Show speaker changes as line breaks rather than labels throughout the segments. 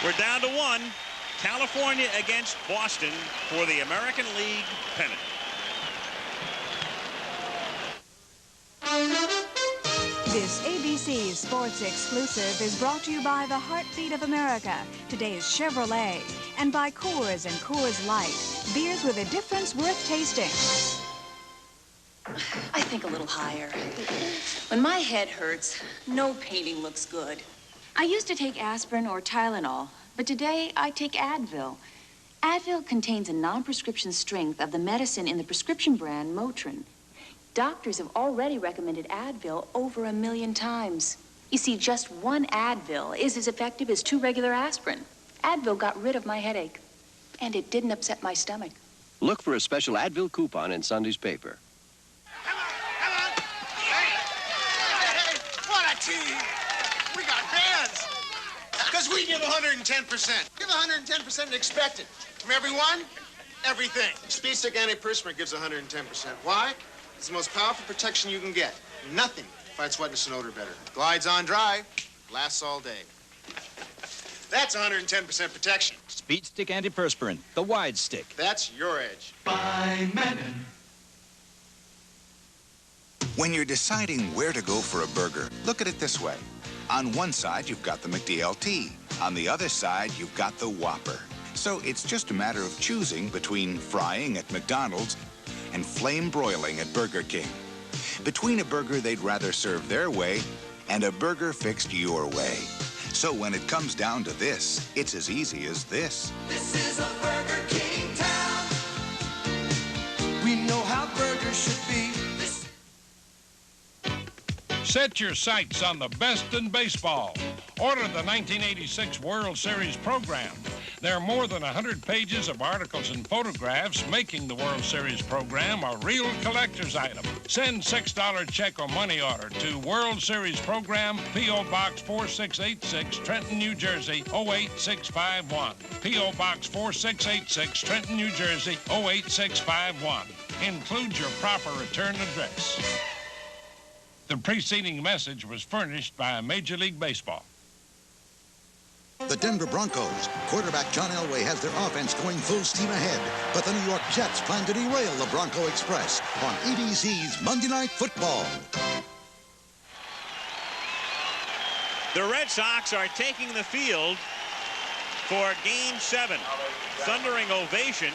We're down to 1. California against Boston for the American League pennant.
This ABC Sports Exclusive is brought to you by the Heartbeat of America, today's Chevrolet, and by Coors and Coors Light, beers with a difference worth tasting.
I think a little higher. When my head hurts, no painting looks good. I used to take aspirin or Tylenol, but today I take Advil. Advil contains a non-prescription strength of the medicine in the prescription brand Motrin. Doctors have already recommended Advil over 1 million times. You see, just 1 Advil is as effective as 2 regular aspirin. Advil got rid of my headache, and it didn't upset my stomach.
Look for a special Advil coupon in Sunday's paper.
Come on! Hey, what a team! We got bands! Because we give 110%. Give 110% and expect it. From everyone, everything. Speed Stick Antiperspirant gives 110%. Why? It's the most powerful protection you can get. Nothing fights wetness and odor better. Glides on dry, lasts all day. That's 110% protection.
Speed Stick Antiperspirant, the wide stick.
That's your edge.
By Menon.
When you're deciding where to go for a burger, look at it this way. On one side, you've got the McDLT. On the other side, you've got the Whopper. So it's just a matter of choosing between frying at McDonald's and flame broiling at Burger King. Between a burger they'd rather serve their way and a burger fixed your way. So when it comes down to this, it's as easy as this.
This is a Burger King town. We know how burgers should be.
Set your sights on the best in baseball. Order the 1986 World Series program. There are more than 100 pages of articles and photographs making the World Series program a real collector's item. Send $6 check or money order to World Series Program, P.O. Box 4686, Trenton, New Jersey, 08651. P.O. Box 4686, Trenton, New Jersey, 08651. Includes your proper return address. The preceding message was furnished by Major League Baseball.
The Denver Broncos. Quarterback John Elway has their offense going full steam ahead, but the New York Jets plan to derail the Bronco Express on ABC's Monday Night Football.
The Red Sox are taking the field for Game 7. Thundering ovation.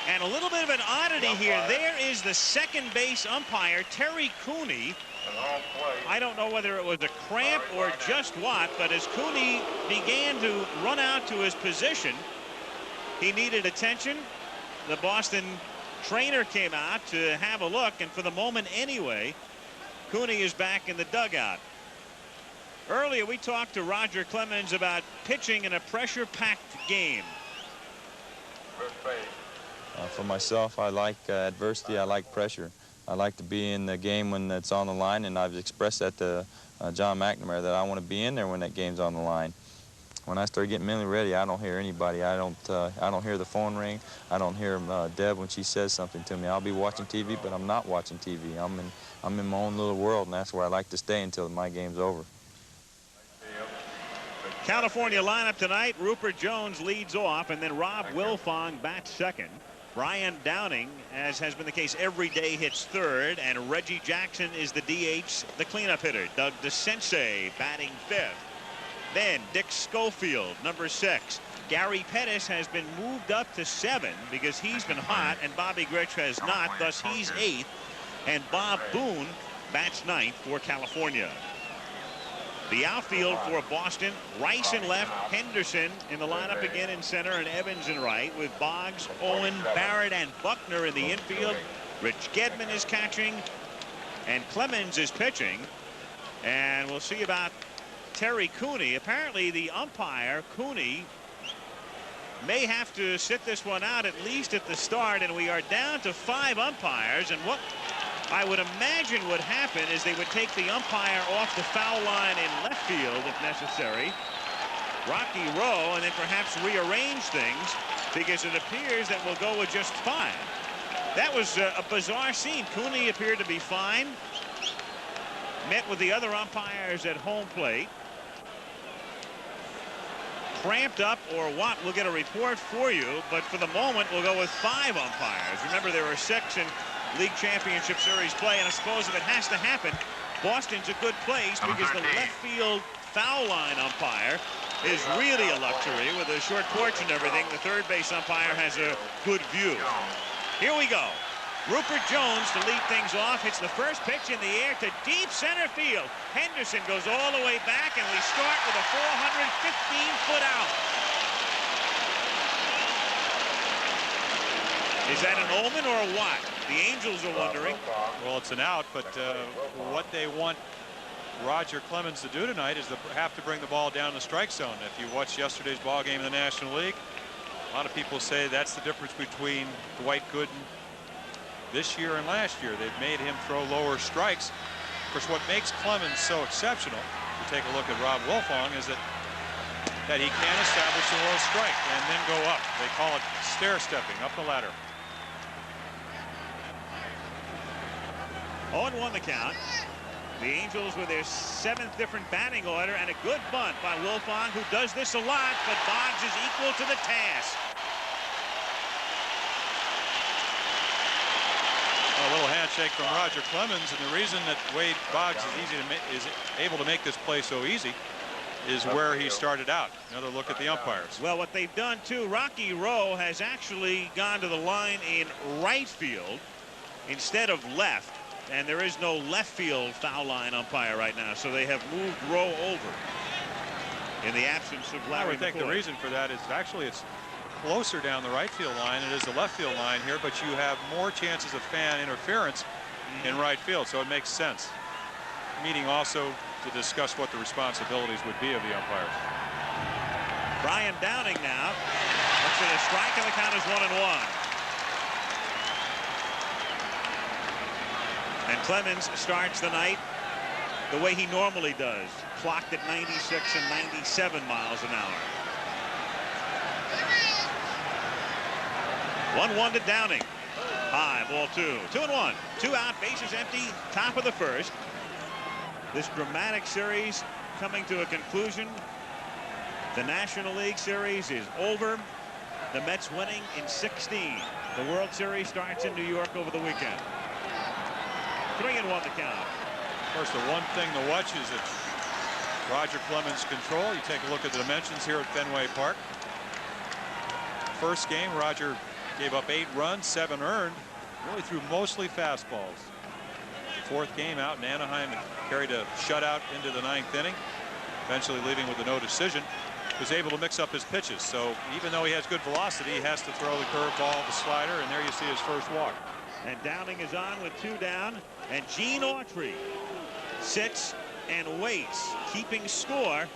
And a little bit of an oddity here. There is the second base umpire, Terry Cooney. I don't know whether it was a cramp or just what, but as Cooney began to run out to his position, he needed attention. The Boston trainer came out to have a look, and for the moment anyway, Cooney is back in the dugout. Earlier, we talked to Roger Clemens about pitching in a pressure-packed game.
For myself, I like adversity. I like pressure. I like to be in the game when it's on the line, and I've expressed that to John McNamara that I want to be in there when that game's on the line. When I start getting mentally ready, I don't hear anybody. I don't hear the phone ring. I don't hear Deb when she says something to me. I'll be watching TV, but I'm not watching TV. I'm in my own little world, and that's where I like to stay until my game's over.
California lineup tonight. Rupert Jones leads off, and then Rob Wilfong bats second. Brian Downing, as has been the case every day, hits third, and Reggie Jackson is the DH, the cleanup hitter. Doug DeCense batting fifth. Then Dick Schofield, number 6. Gary Pettis has been moved up to 7 because he's been hot, and Bobby Grich has not, thus he's 8th. And Bob Boone bats 9th for California. The outfield for Boston, Rice in left, Henderson in the lineup again in center, and Evans in right, with Boggs, Owen, Barrett, and Buckner in the infield. Rich Gedman is catching, and Clemens is pitching. And we'll see about Terry Cooney. Apparently the umpire, Cooney, may have to sit this one out at least at the start, and we are down to 5 umpires. And what I would imagine would happen is they would take the umpire off the foul line in left field if necessary, Rocky Rowe, and then perhaps rearrange things, because it appears that we'll go with just 5. That was a bizarre scene. Cooney appeared to be fine. Met with the other umpires at home plate. cramped up or what, we'll get a report for you. But for the moment, we'll go with 5 umpires. Remember, there are 6 in League Championship Series play, and I suppose if it has to happen, Boston's a good place because the left field foul line umpire is really a luxury with a short porch and everything. The third base umpire has a good view. Here we go. Rupert Jones to lead things off, hits the first pitch in the air to deep center field. Henderson goes all the way back, and we start with a 415-foot out. Is that an omen or what? The Angels are wondering.
Well, it's an out, but what they want Roger Clemens to do tonight is to have to bring the ball down the strike zone. If you watched yesterday's ball game in the National League, a lot of people say that's the difference between Dwight Gooden this year and last year. They've made him throw lower strikes. Of course, what makes Clemens so exceptional, if you take a look at Rob Wilfong, is that he can establish a low strike and then go up. They call it stair-stepping up the ladder.
0-1 the count. The Angels with their 7th different batting order, and a good bunt by Wilfong, who does this a lot, but Boggs is equal to the task.
A little handshake from Roger Clemens, and the reason that Wade Boggs is able to make this play so easy is where he started out. Another look at the umpires.
Well, what they've done too, Rocky Rowe has actually gone to the line in right field instead of left, and there is no left field foul line umpire right now, so they have moved Rowe over in the absence of Larry
I would think
McCoy.
the reason for that is actually it's closer down the right field line than it is the left field line here, but you have more chances of fan interference in right field, so it makes sense. Meeting also to discuss what the responsibilities would be of the umpires.
Brian Downing now looks at a strike, and the count is 1-1. And Clemens starts the night the way he normally does, clocked at 96 and 97 miles an hour. 1-1 to Downing. High, ball 2. 2-1. 2 out, bases empty, top of the first. This dramatic series coming to a conclusion. The National League Series is over. The Mets winning in 16. The World Series starts in New York over the weekend. 3-1 the count.
Of course, the one thing to watch is that Roger Clemens' control. You take a look at the dimensions here at Fenway Park. First game, Roger gave up 8 runs, 7 earned, really threw mostly fastballs. Fourth game out in Anaheim, carried a shutout into the 9th inning, eventually leaving with a no decision. Was able to mix up his pitches, so even though he has good velocity, he has to throw the curveball, the slider, and there you see his first walk.
And Downing is on with 2 down, and Gene Autry sits and waits, keeping score.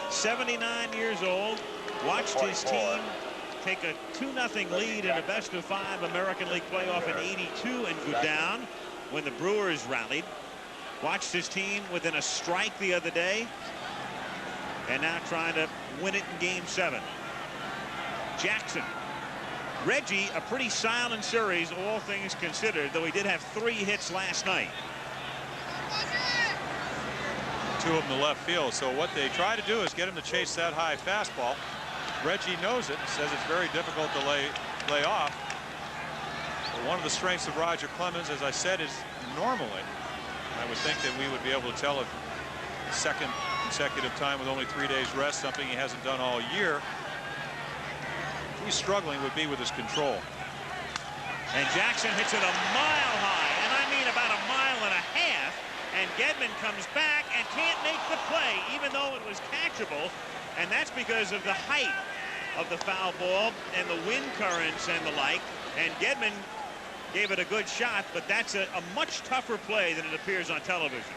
79 years old, watched his team take a 2-0 lead in a best-of-5 American League playoff in '82 and go down when the Brewers rallied. Watched his team within a strike the other day, and now trying to win it in Game 7. Jackson. Reggie, a pretty silent series, all things considered, though he did have 3 hits last night.
2 of them to left field, so what they try to do is get him to chase that high fastball. Reggie knows it, says it's very difficult to lay off. But one of the strengths of Roger Clemens, as I said, is normally, I would think that we would be able to tell if second consecutive time with only 3 days rest, something he hasn't done all year. He's struggling would be with his control.
And Jackson hits it a mile high, and I mean about 1.5 miles, and Gedman comes back and can't make the play, even though it was catchable, and that's because of the height of the foul ball and the wind currents and the like, and Gedman gave it a good shot, but that's a much tougher play than it appears on television.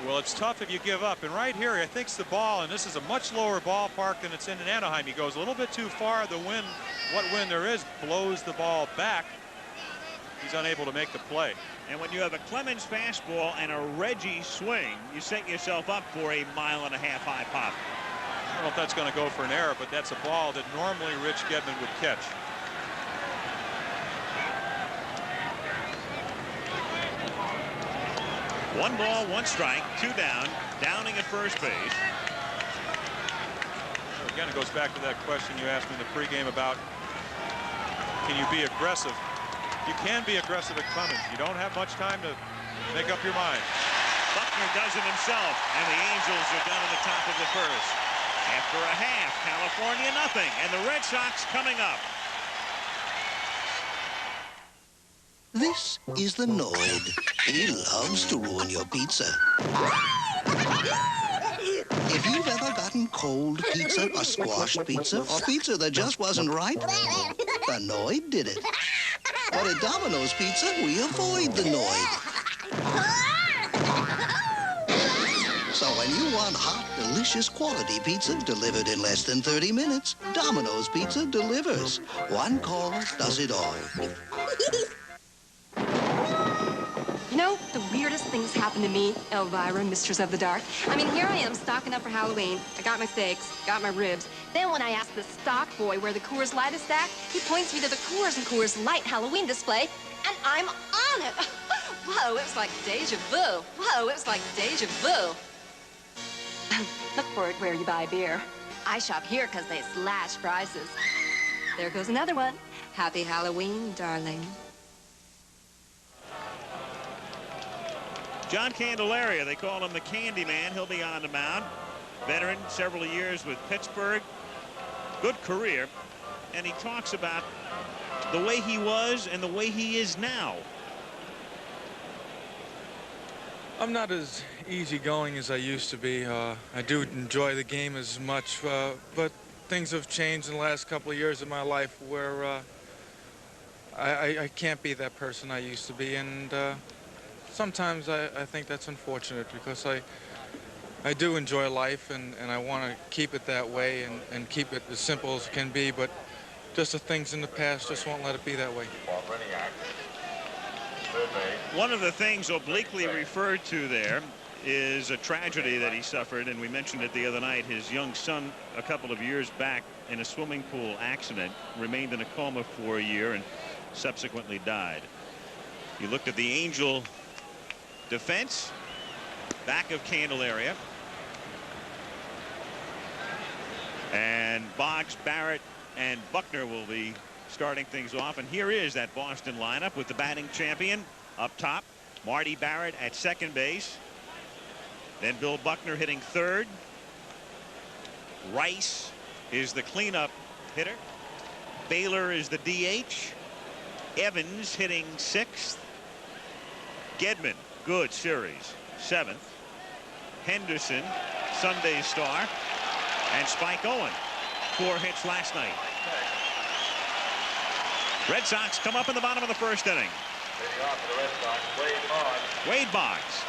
Well, it's tough if you give up, and right here I think it's the ball, and this is a much lower ballpark than it's in Anaheim. He goes a little bit too far. The wind, what wind there is, blows the ball back. He's unable to make the play.
And when you have a Clemens fastball and a Reggie swing, you set yourself up for a 1.5 mile high pop.
I don't know if that's going to go for an error, but that's a ball that normally Rich Gedman would catch.
One ball, 1 strike, 2 down. Downing at first base.
again, it goes back to that question you asked me in the pregame about can you be aggressive? You can be aggressive at Clemens. You don't have much time to make up your mind.
Buckner does it himself, and the Angels are done at the top of the first. After a half, California nothing, and the Red Sox coming up.
This is the Noid. He loves to ruin your pizza. If you've ever gotten cold pizza or squashed pizza or pizza that just wasn't right, the Noid did it. But at Domino's Pizza, we avoid the Noid. So when you want hot, delicious quality pizza delivered in less than 30 minutes, Domino's Pizza delivers. One call does it all.
You know, the weirdest things happened to me, Elvira, Mistress of the Dark. I mean, here I am stocking up for Halloween. I got my steaks, got my ribs. Then when I asked the stock boy where the Coors Light is stacked, he points me to the Coors and Coors Light Halloween display, and I'm on it. Whoa, it was like deja vu. Whoa, it was like deja vu. Look for it where you buy beer. I shop here because they slash prices. There goes another one. Happy Halloween, darling.
John Candelaria, they call him the Candy Man. He'll be on the mound. Veteran, several years with Pittsburgh. Good career. And he talks about the way he was and the way he is now.
I'm not as easygoing as I used to be. I do enjoy the game as much, but things have changed in the last couple of years of my life where I can't be that person I used to be, and sometimes I think that's unfortunate because I do enjoy life and I want to keep it that way and keep it as simple as it can be, but just the things in the past just won't let it be that way.
One of the things obliquely referred to there is a tragedy that he suffered, and we mentioned it the other night. His young son, a couple of years back, in a swimming pool accident, remained in a coma for a year and subsequently died. You looked at the Angel defense, back of Candelaria, and Boggs, Barrett, and Buckner will be starting things off. And here is that Boston lineup with the batting champion up top, Marty Barrett at second base, then Bill Buckner hitting third. Rice is the cleanup hitter. Baylor is the DH. Evans hitting sixth. Gedman, good series, seventh. Henderson, Sunday's star, and Spike Owen, 4 hits last night. Red Sox come up in the bottom of the first inning. Wade Boggs,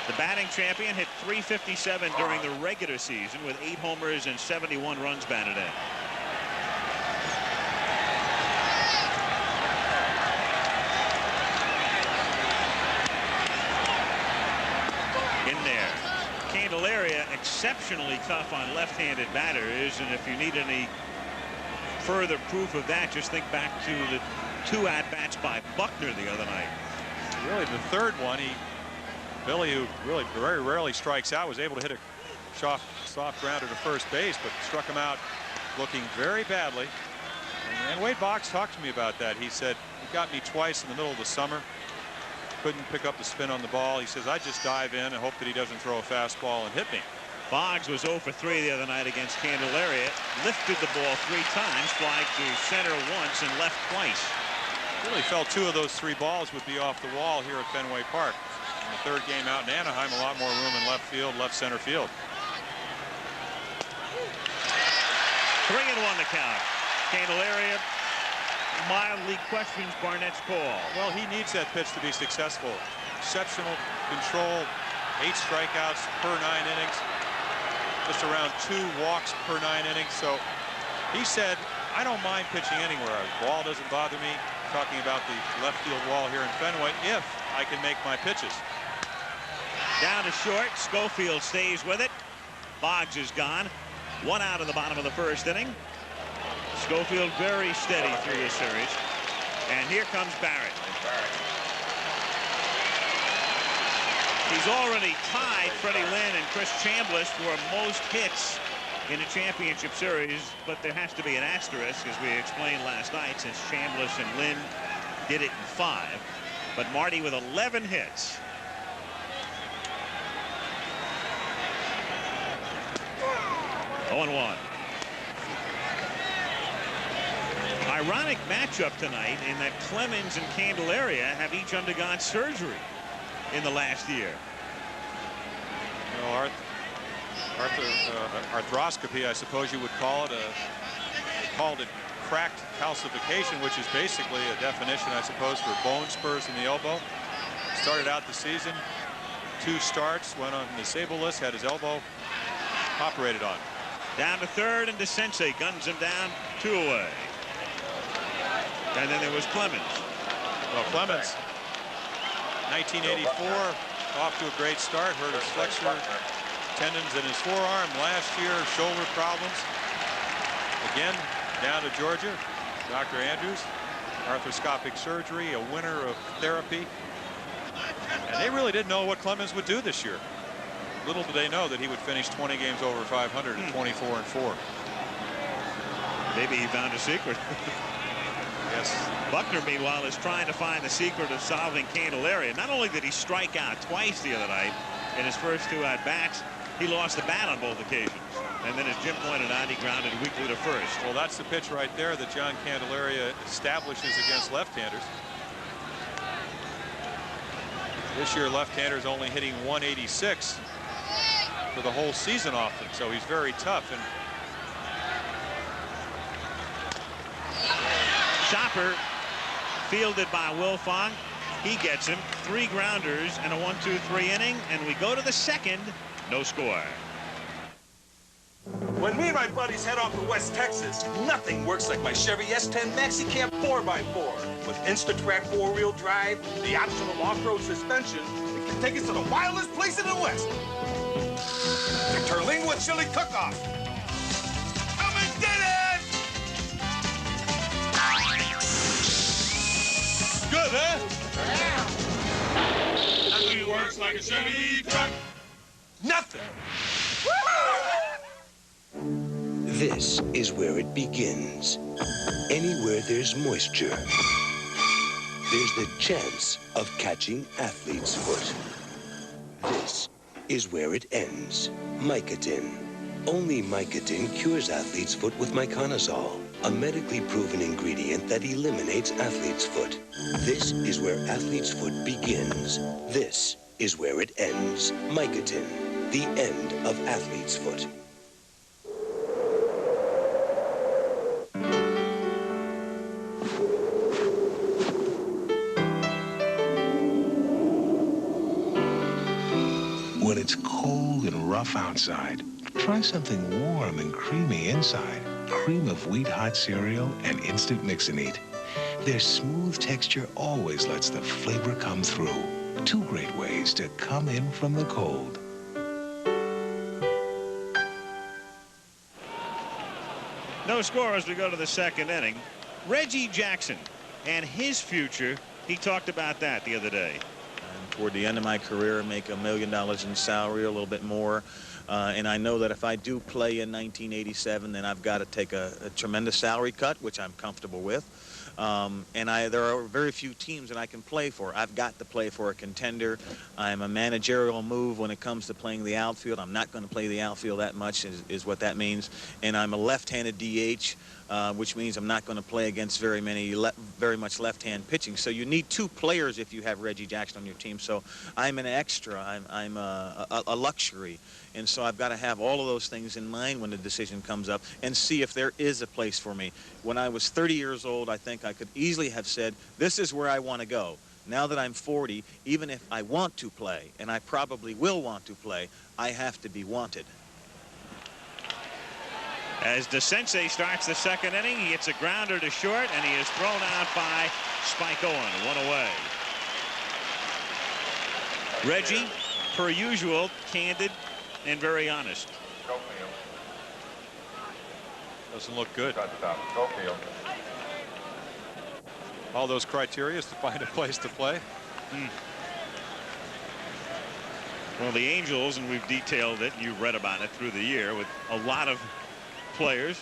the batting champion, hit .357 during the regular season with 8 homers and 71 runs batted in. In there, Candelaria exceptionally tough on left-handed batters, and if you need any further proof of that, just think back to the 2 at-bats by Buckner the other night.
Really, the third one, Billy, who really very rarely strikes out, was able to hit a soft grounder to first base, but struck him out looking very badly. And Wade Boggs talked to me about that. He said, he got me twice in the middle of the summer. Couldn't pick up the spin on the ball. He says, I just dive in and hope that he doesn't throw a fastball and hit me.
Boggs was 0 for 3 the other night against Candelaria. Lifted the ball 3 times, flied to center once, and left twice.
Really felt 2 of those 3 balls would be off the wall here at Fenway Park. In the third game out in Anaheim, a lot more room in left field, left center field.
3-1 the count. Candelaria mildly questions Barnett's call.
Well, he needs that pitch to be successful. Exceptional control, 8 strikeouts per 9 innings. Just around 2 walks per 9 innings. So he said, I don't mind pitching anywhere. The ball doesn't bother me. Talking about the left field wall here in Fenway, if I can make my pitches.
Down to short. Schofield stays with it. Boggs is gone. 1 out in the bottom of the first inning. Schofield very steady through this series. And here comes Barrett. He's already tied Freddie Lynn and Chris Chambliss for most hits in a championship series, but there has to be an asterisk, as we explained last night, since Chambliss and Lynn did it in 5. But Marty with 11 hits. Oh, and 1. Ironic matchup tonight in that Clemens and Candelaria have each undergone surgery in the last year.
You know, arthroscopy, I suppose you would call it. They called it cracked calcification, which is basically a definition, I suppose, for bone spurs in the elbow. Started out the season, 2 starts, went on the disabled list, had his elbow operated on.
Down to third, and DeCinces guns him down, 2 away. And then there was Clemens.
Well, Clemens, 1984, off to a great start. Hurt his flexor tendons in his forearm last year, shoulder problems. Again, down to Georgia. Dr. Andrews, arthroscopic surgery, a winter of therapy. And they really didn't know what Clemens would do this year. Little did they know that he would finish 20 games over 500 at 24-4.
Maybe he found a secret.
Yes.
Buckner, meanwhile, is trying to find the secret of solving Candelaria. Not only did he strike out twice the other night in his first 2 at-bats, he lost the bat on both occasions. And then, as Jim pointed out, he grounded weakly to first.
Well, that's the pitch right there that John Candelaria establishes against left-handers. This year, left-handers only hitting 186 for the whole season often, so he's very tough. And
Chopper fielded by Wilfong. He gets him 3 grounders and a 1-2-3 inning, and we go to the second. No score.
When me and my buddies head off to West Texas, nothing works like my Chevy S10 Maxi Cab 4x4. With Insta-Track 4-wheel drive, the optional off-road suspension, it can take us to the wildest place in the West. The Terlingua Chili Cook-Off. Come and get it! Good, huh? Yeah. Nothing works like a Chevy truck. Nothing.
This is where it begins. Anywhere there's moisture, there's the chance of catching athlete's foot. This is where it ends. Mycotin. Only Mycotin cures athlete's foot with myconazole, a medically proven ingredient that eliminates athlete's foot. This is where athlete's foot begins. This is where it ends. Mycotin, the end of athlete's foot.
When it's cold and rough outside, try something warm and creamy inside. Cream of wheat hot cereal and instant mix and eat. Their smooth texture always lets the flavor come through. 2 great ways to come in from the cold.
No score as we go to the second inning. Reggie Jackson and his future, he talked about that the other day.
Toward the end of my career, make $1 million in salary, a little bit more. And I know that if I do play in 1987, then I've got to take a tremendous salary cut, which I'm comfortable with. And there are very few teams that I can play for. I've got to play for a contender. I'm a managerial move when it comes to playing the outfield. I'm not going to play the outfield that much is what that means. And I'm a left-handed DH, which means I'm not going to play against very much left-hand pitching. So you need 2 players if you have Reggie Jackson on your team. So I'm an extra. I'm a luxury. And so I've got to have all of those things in mind when the decision comes up and see if there is a place for me. When I was 30 years old, I think I could easily have said, this is where I want to go. Now that I'm 40, even if I want to play, and I probably will want to play, I have to be wanted.
As DeCinces starts the second inning, he hits a grounder to short, and he is thrown out by Spike Owen, 1 away. Reggie, per usual, candid and very honest.
Doesn't look good. All those criteria is to find a place to play.
Well, the Angels, and we've detailed it, and you've read about it through the year, with a lot of players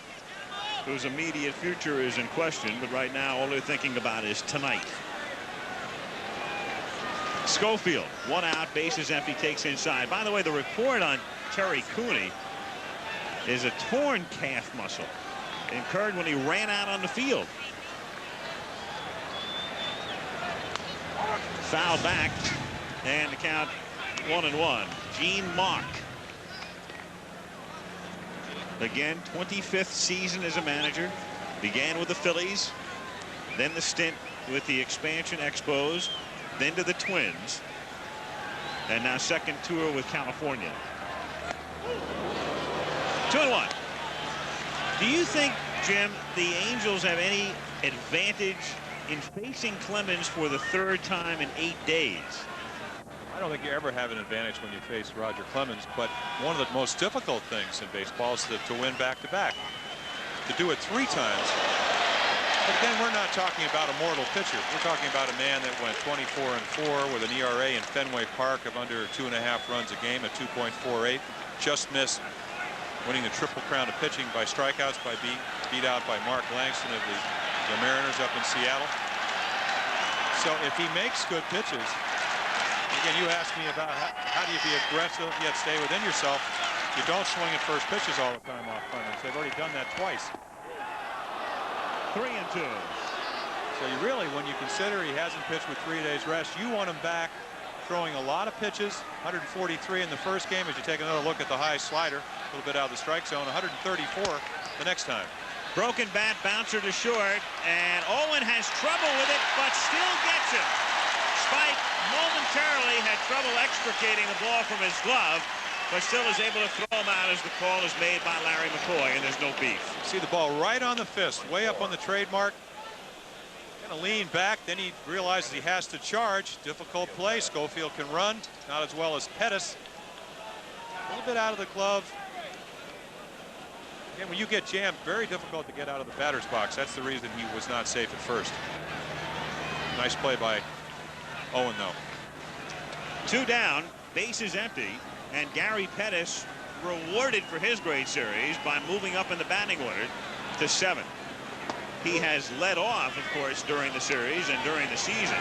whose immediate future is in question, but right now all they're thinking about is tonight. Schofield, 1 out, bases empty, takes inside. By the way, the report on Terry Cooney is a torn calf muscle. It occurred when he ran out on the field. Foul back, and the count 1-1. Gene Mark. Again, 25th season as a manager. Began with the Phillies, then the stint with the expansion Expos, then to the Twins, and now second tour with California. 2-1. Do you think, Jim, the Angels have any advantage in facing Clemens for the 3rd time in 8 days?
I don't think you ever have an advantage when you face Roger Clemens, but one of the most difficult things in baseball is to win back-to-back. To do it 3 times. But again, we're not talking about a mortal pitcher. We're talking about a man that went 24-4 with an ERA in Fenway Park of under 2.5 runs a game at 2.48. Just missed winning the Triple Crown of pitching by strikeouts, by beat out by Mark Langston of the Mariners up in Seattle. So if he makes good pitches, again, you asked me about how do you be aggressive yet stay within yourself. You don't swing at first pitches all the time off Clemens. They've already done that twice.
3-2.
So you really, when you consider he hasn't pitched with 3 days rest, you want him back throwing a lot of pitches. 143 in the first game. As you take another look at the high slider, a little bit out of the strike zone. 134 the next time.
Broken bat, bouncer to short, and Owen has trouble with it, but still gets him. Spike momentarily had trouble extricating the ball from his glove, but still is able to throw him out as the call is made by Larry McCoy, and there's no beef.
See the ball right on the fist, way up on the trademark. Kind of lean back, then he realizes he has to charge. Difficult play. Schofield can run, not as well as Pettis. A little bit out of the glove. Again, when you get jammed, very difficult to get out of the batter's box. That's the reason he was not safe at first. Nice play by Owen, though.
2 down, bases empty, and Gary Pettis rewarded for his great series by moving up in the batting order to 7. He has led off, of course, during the series and during the season,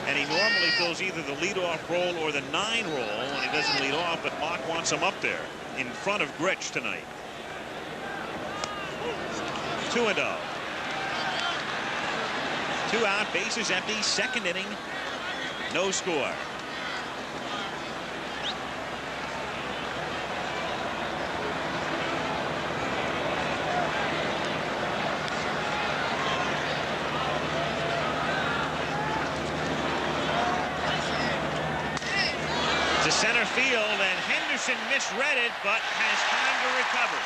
and he normally fills either the leadoff role or the 9 role when he doesn't lead off, but Mark wants him up there in front of Grich tonight. 2-0. 2 out, bases empty, 2nd inning, no score. To center field, and Henderson misread it, but has time to recover.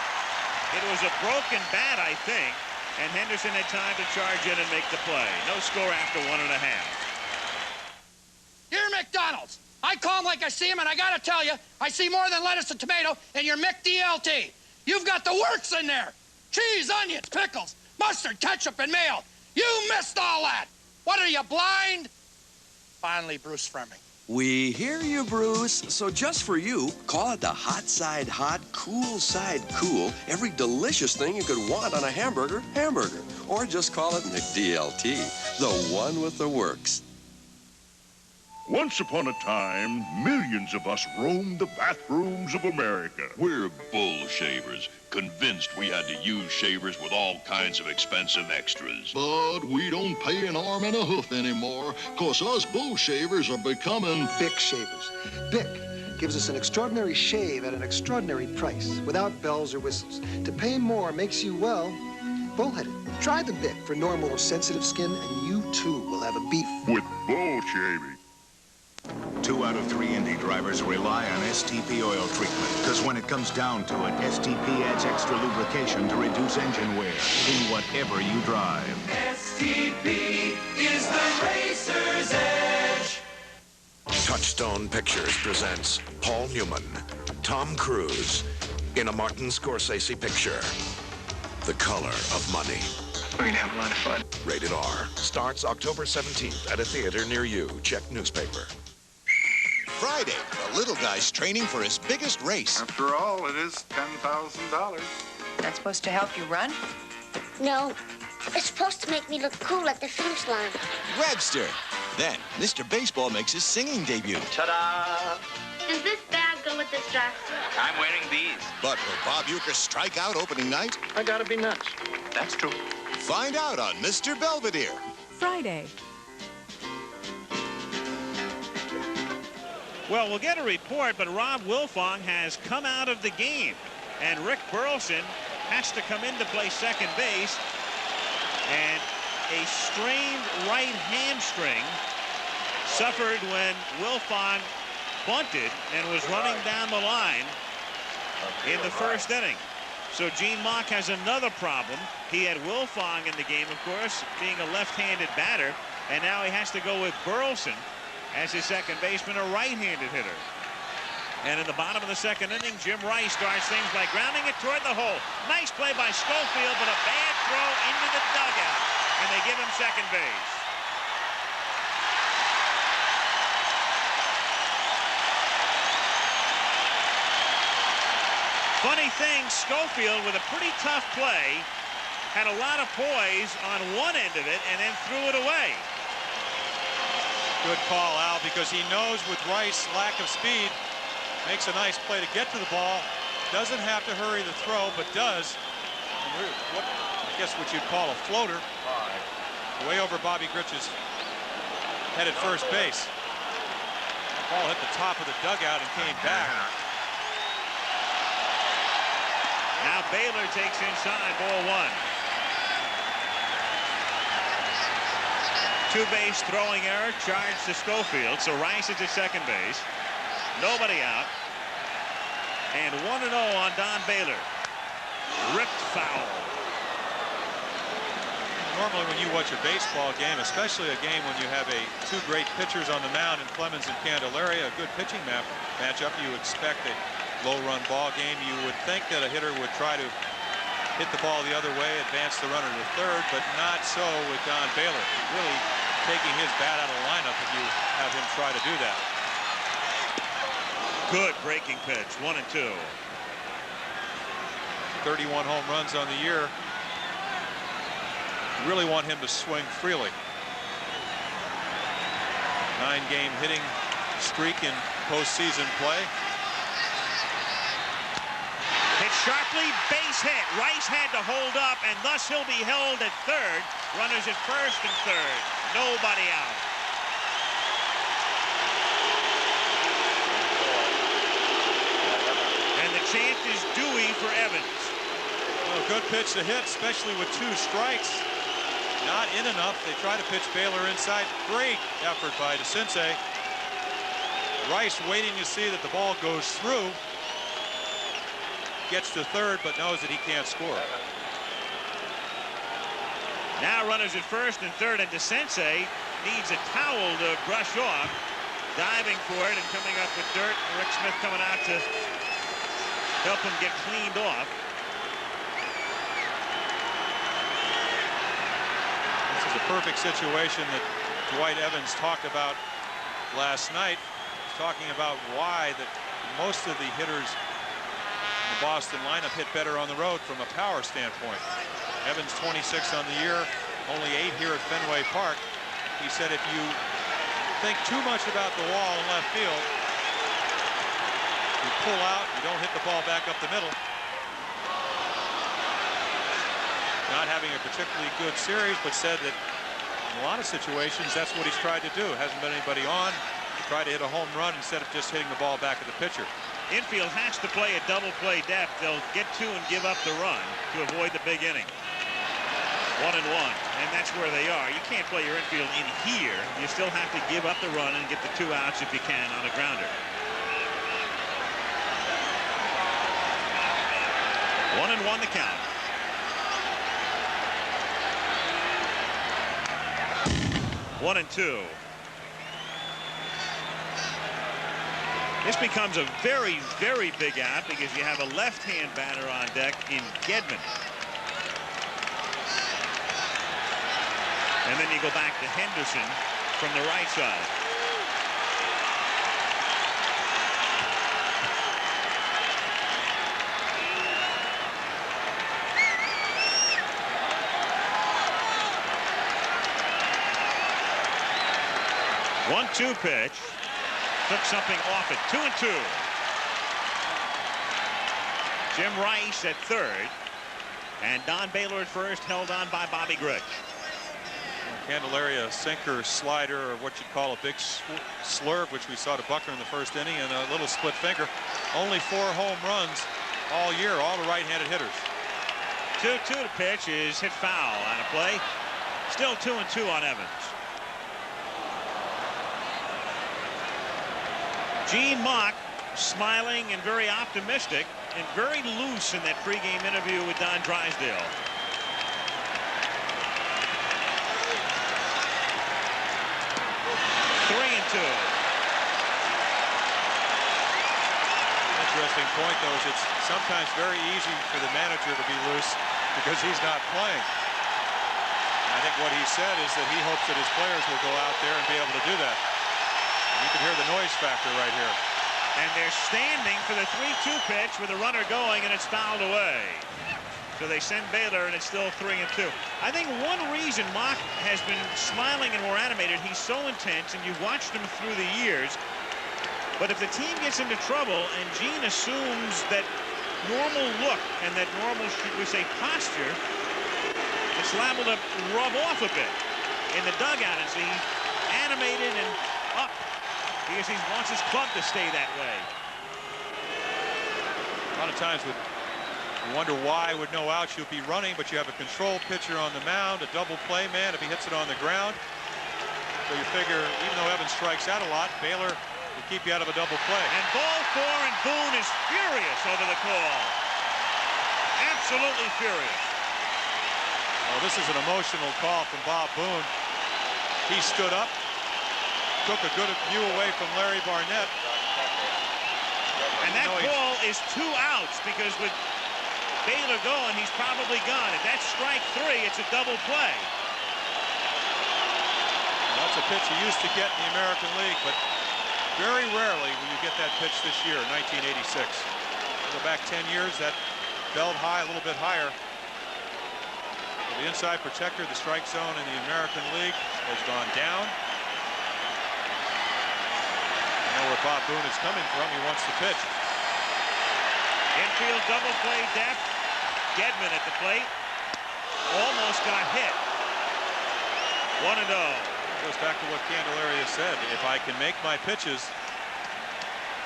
It was a broken bat, I think, and Henderson had time to charge in and make the play. No score after 1.5.
You're McDonald's. I call him like I see him, and I gotta tell you, I see more than lettuce and tomato in your McDLT. You've got the works in there. Cheese, onions, pickles, mustard, ketchup, and mayo. You missed all that. What are you, blind? Finally, Bruce Fleming.
We hear you, Bruce. So just for you, call it the hot side hot, cool side cool. Every delicious thing you could want on a hamburger. Or just call it McDLT, the one with the works.
Once upon a time, millions of us roamed the bathrooms of America.
We're bull shavers, convinced we had to use shavers with all kinds of expensive extras.
But we don't pay an arm and a hoof anymore, 'cause us bull shavers are becoming
Bic shavers. Bic gives us an extraordinary shave at an extraordinary price, without bells or whistles. To pay more makes you, well, bullheaded. Try the Bic for normal or sensitive skin, and you too will have a beef.
With bull shaving.
2 out of 3 Indy drivers rely on STP oil treatment, because when it comes down to it, STP adds extra lubrication to reduce engine wear in whatever you drive.
STP is the racer's edge.
Touchstone Pictures presents Paul Newman, Tom Cruise, in a Martin Scorsese picture, The Color of Money.
We're gonna have a lot of fun.
Rated R. Starts October 17th at a theater near you. Check newspaper.
Friday, the little guy's training for his biggest race.
After all, it is $10,000.
That's supposed to help you run?
No. It's supposed to make me look cool at the finish line.
Webster. Then, Mr. Baseball makes his singing debut.
Ta-da!
Does this bag go with this dress?
I'm wearing these.
But will Bob Uecker strike out opening night?
I gotta be nuts. That's true.
Find out on Mr. Belvedere.
Friday.
Well, we'll get a report, but Rob Wilfong has come out of the game. And Rick Burleson has to come in to play second base. And a strained right hamstring suffered when Wilfong bunted and was running down the line in the first inning. So Gene Mauch has another problem. He had Wilfong in the game, of course, being a left-handed batter, and now he has to go with Burleson as his second baseman, a right-handed hitter. And in the bottom of the second inning, Jim Rice starts things by grounding it toward the hole. Nice play by Schofield, but a bad throw into the dugout, and they give him second base. Funny thing, Schofield, with a pretty tough play, had a lot of poise on one end of it and then threw it away.
Good call, Al, because he knows with Rice lack of speed, makes a nice play to get to the ball, doesn't have to hurry the throw, but does. What I guess what you'd call a floater, way over Bobby Grish's head at first base. The ball hit the top of the dugout and came back.
Now Baylor takes inside, ball one. Two-base throwing error charged to Schofield, so Rice is at second base. Nobody out. And 1-0 on Don Baylor. Ripped foul.
Normally when you watch a baseball game, especially a game when you have two great pitchers on the mound in Clemens and Candelaria, a good pitching matchup, you expect a low-run ball game. You would think that a hitter would try to hit the ball the other way, advance the runner to third, but not so with Don Baylor. Really taking his bat out of the lineup if you have him try to do that.
Good breaking pitch, 1-2.
31 home runs on the year. You really want him to swing freely. 9-game hitting streak in postseason play.
Hit sharply, base hit. Rice had to hold up, and thus he'll be held at third. Runners at first and third. Nobody out. And the chant is Dewey for Evans.
Well, good pitch to hit, especially with 2 strikes. Not in enough. They try to pitch Baylor inside. Great effort by DeCinces. Rice waiting to see that the ball goes through. Gets to third, but knows that he can't score.
Now runners at first and third, and DeCinces needs a towel to brush off. Diving for it and coming up with dirt. Rick Smith coming out to help him get cleaned off.
This is a perfect situation that Dwight Evans talked about last night. He's talking about why that most of the hitters in the Boston lineup hit better on the road from a power standpoint. Evans 26 on the year, only 8 here at Fenway Park. He said if you think too much about the wall in left field, you pull out, you don't hit the ball back up the middle. Not having a particularly good series, but said that in a lot of situations that's what he's tried to do. Hasn't been anybody on. Try to hit a home run instead of just hitting the ball back at the pitcher.
Infield has to play a double play depth. They'll get 2 and give up the run to avoid the big inning. 1-1, and that's where they are. You can't play your infield in here. You still have to give up the run and get the 2 outs if you can on a grounder. 1-1 the count. One and two. This becomes a very, very big out because you have a left-hand batter on deck in Gedman. And then you go back to Henderson from the right side. 1-2 pitch. Took something off it. 2-2. Jim Rice at third. And Don Baylor at first, held on by Bobby Grich.
Candelaria sinker, slider, or what you'd call a big slurve, which we saw to Buckner in the first inning, and a little split finger. Only 4 home runs all year, all the right-handed hitters.
2-2 to pitch is hit foul on a play. Still 2-2 on Evans. Gene Mauch smiling and very optimistic and very loose in that pregame interview with Don Drysdale.
Interesting point, though, is it's sometimes very easy for the manager to be loose because he's not playing. And I think what he said is that he hopes that his players will go out there and be able to do that. And you can hear the noise factor right here.
And they're standing for the 3-2 pitch with a runner going, and it's fouled away. So they send Baylor, and it's still 3-2. I think one reason Mauch has been smiling and more animated, he's so intense, and you've watched him through the years. But if the team gets into trouble and Gene assumes that normal look and that normal, should we say, posture, it's liable to rub off a bit in the dugout and see animated and up because he wants his club to stay that way.
A lot of times with you wonder why with no outs you'll be running, but you have a control pitcher on the mound, a double play man if he hits it on the ground. So you figure even though Evans strikes out a lot, Baylor will keep you out of a double play.
And ball 4, and Boone is furious over the call. Absolutely furious.
Well, this is an emotional call from Bob Boone. He stood up, took a good view away from Larry Barnett.
And that ball is 2 outs because with Baylor going, he's probably gone. If that's strike 3, it's a double play.
Well, that's a pitch you used to get in the American League, but very rarely will you get that pitch this year, 1986. Go back 10 years, that belled high, a little bit higher. So the inside protector, the strike zone in the American League has gone down. You know where Bob Boone is coming from. He wants the pitch.
Infield double play depth. Gedman at the plate. Almost got hit. 1-0.
Goes back to what Candelaria said. If I can make my pitches,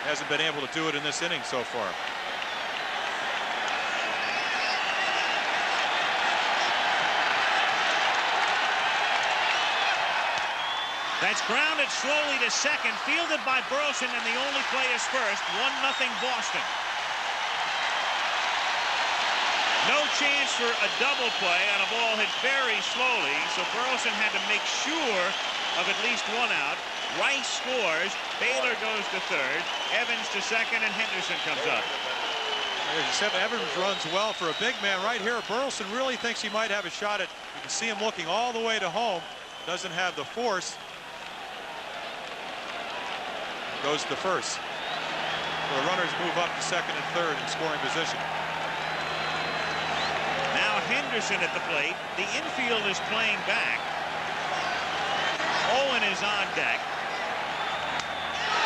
hasn't been able to do it in this inning so far.
That's grounded slowly to second, fielded by Burleson, and the only play is first. 1-0 Boston. No chance for a double play on a ball hit very slowly, so Burleson had to make sure of at least 1 out. Rice scores, Baylor goes to third, Evans to second, and Henderson comes up.
As you said, Evans runs well for a big man right here. Burleson really thinks he might have a shot at, you can see him looking all the way to home, doesn't have the force. Goes to first. So the runners move up to second and third in scoring position.
Now Henderson at the plate. The infield is playing back. Owen is on deck.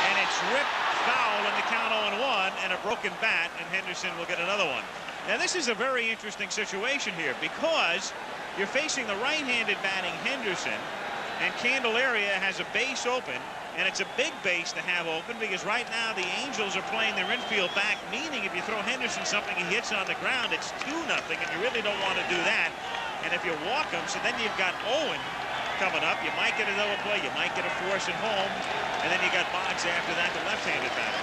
And it's ripped foul in the count 0-1 and a broken bat, and Henderson will get another one. Now this is a very interesting situation here because you're facing the right-handed batting Henderson, and Candelaria has a base open. And it's a big base to have open because right now the Angels are playing their infield back, meaning if you throw Henderson something he hits on the ground, it's 2-0, and you really don't want to do that. And if you walk him, so then you've got Owen coming up. You might get a double play, you might get a force at home, and then you got Boggs after that, the left-handed batter.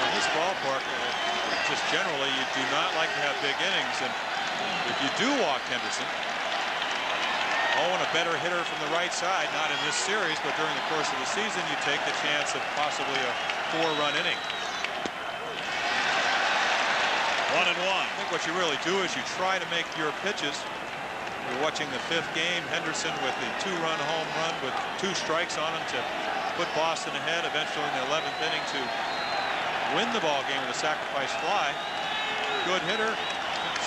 In this ballpark, just generally, you do not like to have big innings, and if you do walk Henderson, Owen, a better hitter from the right side, not in this series, but during the course of the season, you take the chance of possibly a 4-run inning.
1-1.
I think what you really do is you try to make your pitches. You're watching the 5th game. Henderson with the 2-run home run with 2 strikes on him to put Boston ahead, eventually in the 11th inning to win the ball game with a sacrifice fly. Good hitter,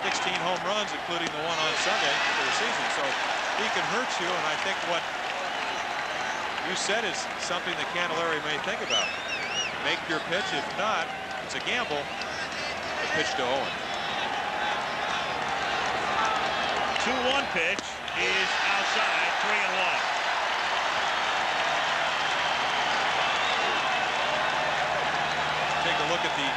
16 home runs, including the one on Sunday for the season. So he can hurt you, and I think what you said is something that Candelaria may think about. Make your pitch. If not, it's a gamble. The pitch to Owen.
2-1 pitch is outside, 3-1.
Take a look at the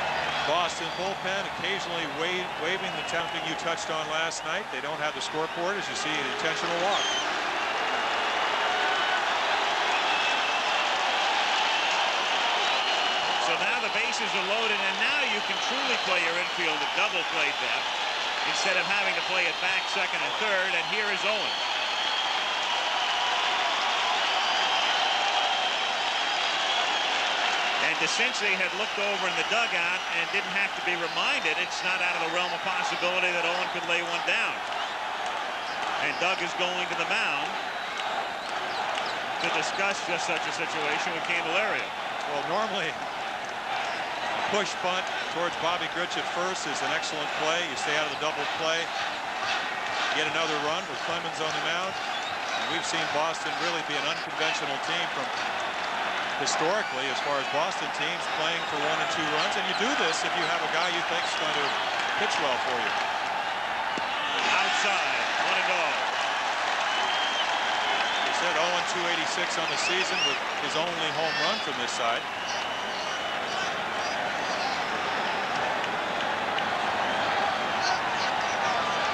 Boston bullpen, occasionally waving the something you touched on last night. They don't have the scoreboard, as you see, an intentional walk.
So now the bases are loaded, and now you can truly play your infield at double play depth instead of having to play it back second and third, and here is Owen. And DeCinces had looked over in the dugout and didn't have to be reminded. It's not out of the realm of possibility that Owen could lay one down. And Doug is going to the mound to discuss just such a situation with Candelaria.
Well, normally a push bunt towards Bobby Grich at first is an excellent play. You stay out of the double play, get another run with Clemens on the mound. And we've seen Boston really be an unconventional team from historically, as far as Boston teams playing for 1 and 2 runs, and you do this if you have a guy you think is going to pitch well for you.
Outside, 1-0.
He said 0-286 on the season with his only home run from this side.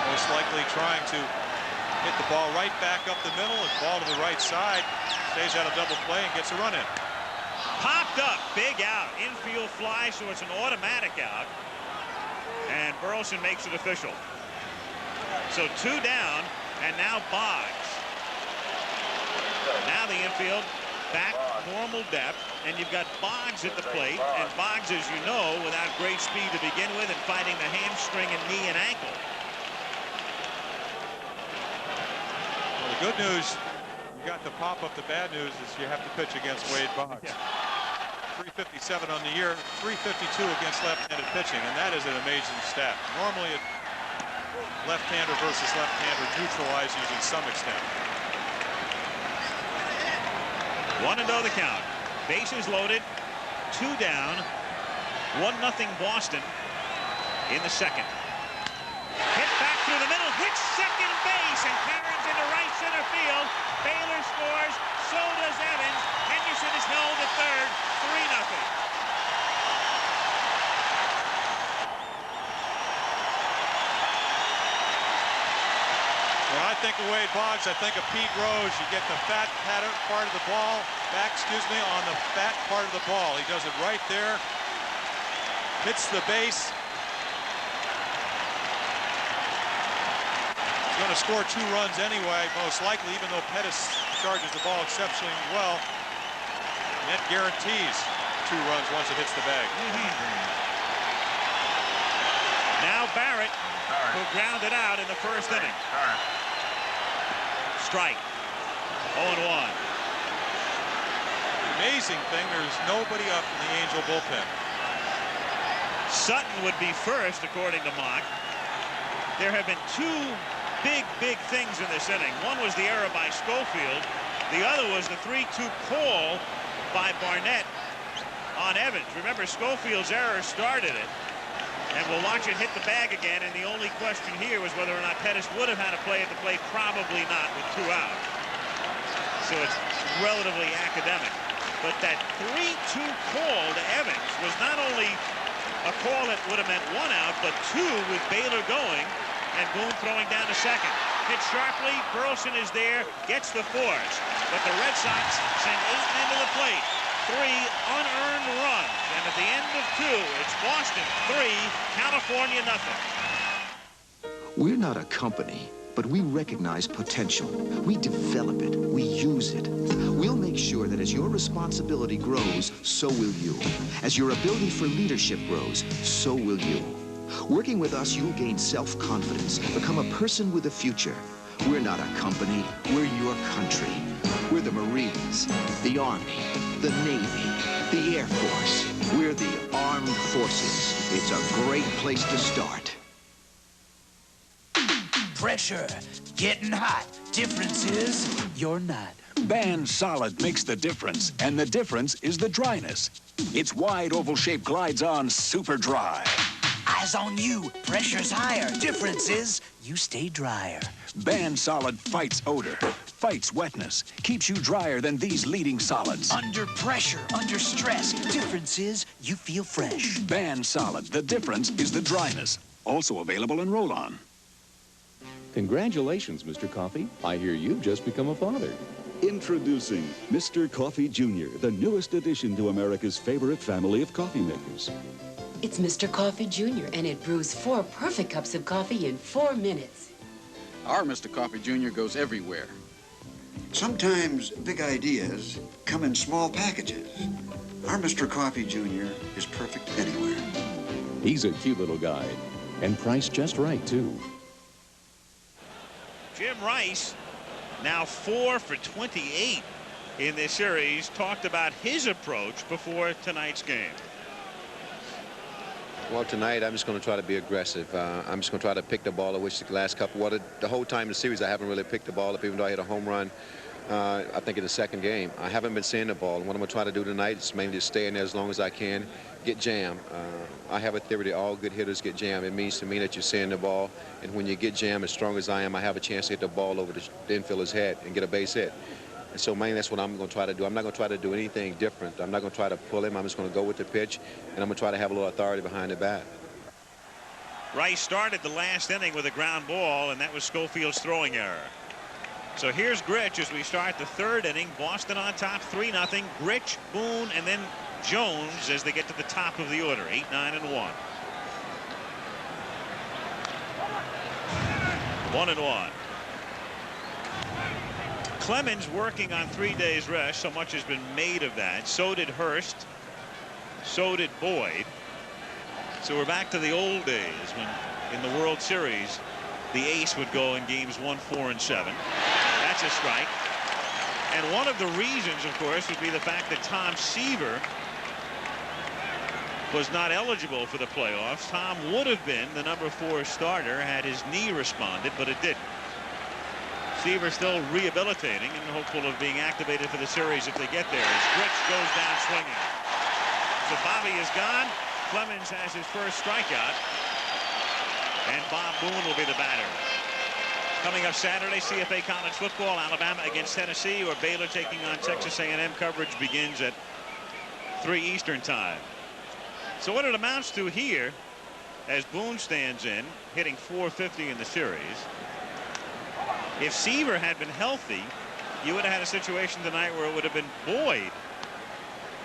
Most likely trying to hit the ball right back up the middle and ball to the right side. Stays out of double play and gets a run in.
Popped up, big out, infield fly, so it's an automatic out. And Burleson makes it official. So 2 down, and now Boggs. Now the infield back normal depth, and you've got Boggs at the plate, and Boggs, as you know, without great speed to begin with, and fighting the hamstring and knee and ankle.
Well, the good news, you got to pop up. The bad news is you have to pitch against Wade Boggs.
Yeah.
357 on the year, 352 against left-handed pitching, and that is an amazing stat. Normally, left-hander versus left-hander neutralize you to some extent.
1-0 the count. Bases loaded, 2 down, 1-0 Boston in the second. Hit back through the middle, hits second base, and Cameron's into right center field. Baylor scores, so does Evans. Henderson is held at third, 3-0.
When I think of Wade Boggs, I think of Pete Rose. You get the fat part of the ball back, on the fat part of the ball. He does it right there, hits the base. He's going to score 2 runs anyway, most likely, even though Pettis charges the ball exceptionally well. And that guarantees 2 runs once it hits the bag.
Now Barrett, who grounded out in the first inning. Strike. 0-1.
Amazing thing, there's nobody up in the Angel bullpen.
Sutton would be first, according to Mock. There have been 2 big things in this inning. One was the error by Schofield. The other was the 3-2 call by Barnett on Evans. Remember, Schofield's error started it. And we'll watch it hit the bag again, and the only question here was whether or not Pettis would have had a play at the plate. Probably not with 2 out. So it's relatively academic. But that 3-2 call to Evans was not only a call that would have meant 1 out, but 2 with Baylor going and Boone throwing down to second. Hit sharply, Burleson is there, gets the force. But the Red Sox send 8 men to the plate. 3 unearned runs, and at the end of 2, it's Boston 3, California 0.
We're not a company, but we recognize potential. We develop it. We use it. We'll make sure that as your responsibility grows, so will you. As your ability for leadership grows, so will you. Working with us, you'll gain self-confidence, become a person with a future. We're not a company. We're your country. We're the Marines, the Army, the Navy, the Air Force. We're the Armed Forces. It's a great place to start.
Pressure, getting hot. Difference is you're not. Band Solid makes the difference, and the difference is the dryness. Its wide oval-shaped glides on super dry.
Eyes on you. Pressure's higher. Difference is you stay drier.
Band Solid fights odor, fights wetness, keeps you drier than these leading solids.
Under pressure, under stress. Difference is you feel fresh.
Band Solid. The difference is the dryness. Also available in roll-on.
Congratulations, Mr. Coffee. I hear you've just become a father.
Introducing Mr. Coffee Jr., the newest addition to America's favorite family of coffee makers.
It's Mr. Coffee Jr., and it brews 4 perfect cups of coffee in 4 minutes.
Our Mr. Coffee Jr. goes everywhere.
Sometimes big ideas come in small packages. Our Mr. Coffee Jr. is perfect anywhere.
He's a cute little guy, and priced just right, too.
Jim Rice, now 4 for 28 in this series, talked about his approach before tonight's game.
Well, tonight I'm just going to try to be aggressive. I'm just going to try to pick the ball, which the last couple, the whole time in the series I haven't really picked the ball up, even though I hit a home run, I think in the second game. I haven't been seeing the ball. And what I'm going to try to do tonight is mainly just stay in there as long as I can, get jammed. I have a theory that all good hitters get jammed. It means to me that you're seeing the ball, and when you get jammed as strong as I am, I have a chance to hit the ball over the infielder's head and get a base hit. And so mainly that's what I'm going to try to do. I'm not going to try to do anything different. I'm not going to try to pull him. I'm just going to go with the pitch, and I'm going to try to have a little authority behind the bat.
Rice started the last inning with a ground ball, and that was Schofield's throwing error. So here's Grich as we start the 3rd inning. Boston on top 3-0. Grich, Boone, and then Jones as they get to the top of the order. 8, 9, and 1. 1-1. Clemens working on 3 days rest. So much has been made of that. So did Hurst. So did Boyd. So we're back to the old days when in the World Series the ace would go in games 1, 4, and 7. That's a strike. And one of the reasons, of course, would be the fact that Tom Seaver was not eligible for the playoffs. Tom would have been the number 4 starter had his knee responded, but it didn't. Seaver still rehabilitating and hopeful of being activated for the series if they get there as Grich goes down swinging. So Bobby is gone. Clemens has his first strikeout, and Bob Boone will be the batter. Coming up Saturday, CFA college football, Alabama against Tennessee, or Baylor taking on Texas A&M. Coverage begins at 3 Eastern time. So what it amounts to here, as Boone stands in, hitting .450 in the series, if Seaver had been healthy, you would have had a situation tonight where it would have been Boyd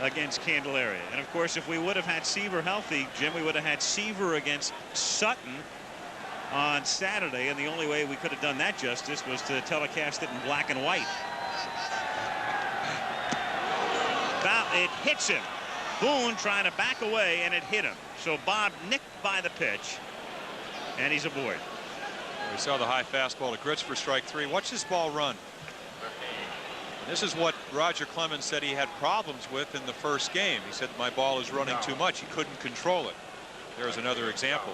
against Candelaria. And of course, if we would have had Seaver healthy, Jim, we would have had Seaver against Sutton on Saturday, and the only way we could have done that justice was to telecast it in black and white. It hits him. Boone trying to back away, and it hit him. So Bob nicked by the pitch, and he's aboard.
We saw the high fastball to Grich for strike 3. Watch this ball run. This is what Roger Clemens said he had problems with in the first game. He said my ball is running too much. He couldn't control it. There's another example.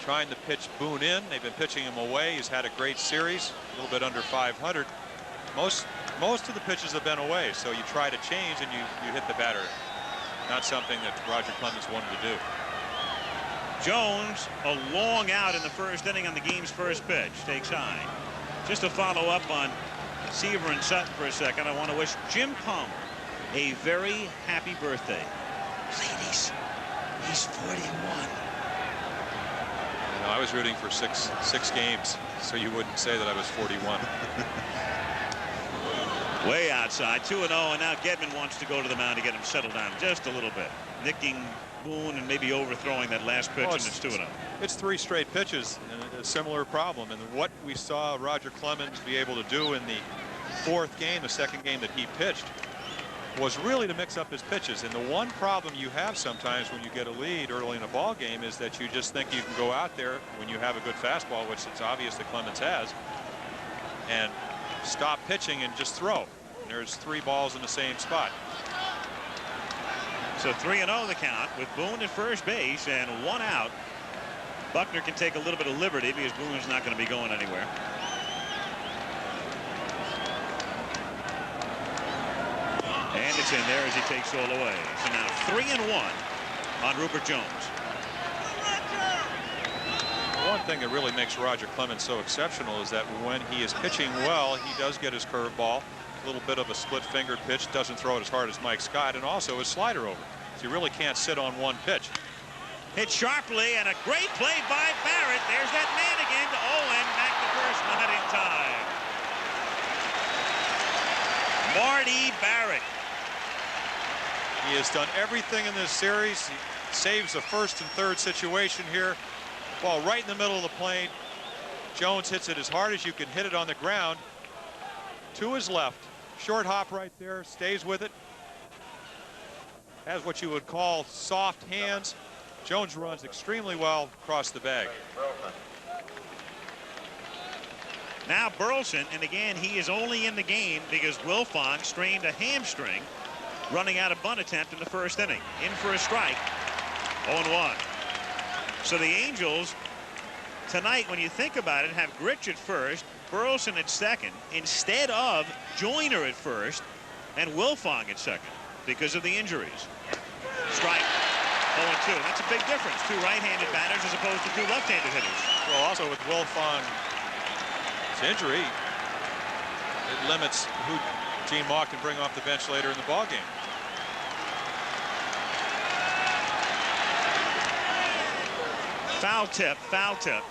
Trying to pitch Boone in. They've been pitching him away. He's had a great series, a little bit under 500. Most of the pitches have been away, so you try to change and you hit the batter. Not something that Roger Clemens wanted to do.
Jones, a long out in the 1st inning on the game's first pitch, takes high. Just to follow up on Seaver and Sutton for a second, I want to wish Jim Palmer a very happy birthday. Ladies, he's 41.
You know, I was rooting for six games, so you wouldn't say that I was 41.
Way outside, 2-0, and now Gedman wants to go to the mound to get him settled down just a little bit, nicking Boone and maybe overthrowing that last pitch, and it's 2-0.
It's 3 straight pitches and a similar problem, and what we saw Roger Clemens be able to do in the 4th game, the 2nd game that he pitched, was really to mix up his pitches. And the one problem you have sometimes when you get a lead early in a ball game is that you just think you can go out there when you have a good fastball, which it's obvious that Clemens has, and stop pitching and just throw. And there's 3 balls in the same spot.
So 3-0 the count with Boone at first base and 1 out. Buckner can take a little bit of liberty because Boone's not going to be going anywhere. gets in there as he takes all away. So now 3-1 on Rupert Jones.
One thing that really makes Roger Clemens so exceptional is that when he is pitching well, he does get his curveball, a little bit of a split-fingered pitch, doesn't throw it as hard as Mike Scott, and also his slider over. So you really can't sit on one pitch.
Hit sharply, and a great play by Barrett. There's that man again to Owen. Back to first, not in time. Marty Barrett.
He has done everything in this series. He saves the first and third situation here. Ball right in the middle of the plane. Jones hits it as hard as you can hit it on the ground. To his left. Short hop right there. Stays with it. Has what you would call soft hands. Jones runs extremely well across the bag.
Now Burleson, and again, he is only in the game because Wilfong strained a hamstring running out a bunt attempt in the first inning. In for a strike. 0-1. So the Angels tonight, when you think about it, have Grich at first, Burleson at second, instead of Joyner at first and Wilfong at second because of the injuries. Strike. 0-2. That's a big difference. Two right-handed batters as opposed to two left-handed hitters.
Well, also with Wilfong's injury, it limits who Gene Mauch can bring off the bench later in the ballgame.
Foul tip, foul tip.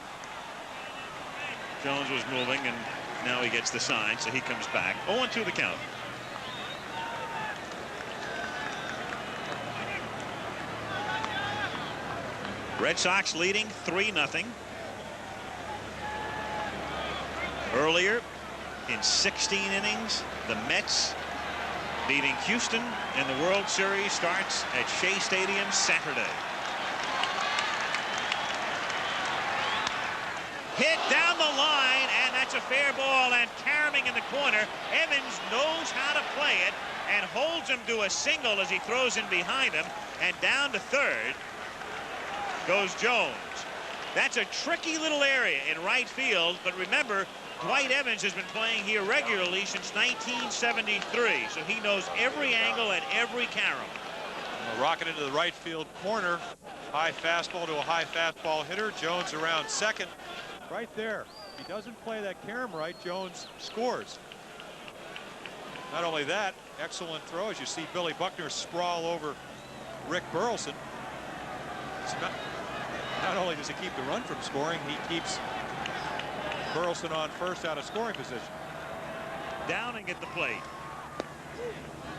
Jones was moving, and now he gets the sign, so he comes back. 0-2 the count. Red Sox leading 3-0. Earlier in 16 innings, the Mets beating Houston, and the World Series starts at Shea Stadium Saturday. Hit down the line, and that's a fair ball, and caroming in the corner. Evans knows how to play it and holds him to a single as he throws in behind him, and down to third goes Jones. That's a tricky little area in right field, but remember, Dwight Evans has been playing here regularly since 1973, so he knows every angle and every carom.
Rocket into the right field corner. High fastball to a high fastball hitter. Jones around second. Right there. If he doesn't play that carom right, Jones scores. Not only that, excellent throw as you see Billy Buckner sprawl over Rick Burleson. Not only does he keep the run from scoring, he keeps Burleson on first out of scoring position.
Downing at the plate.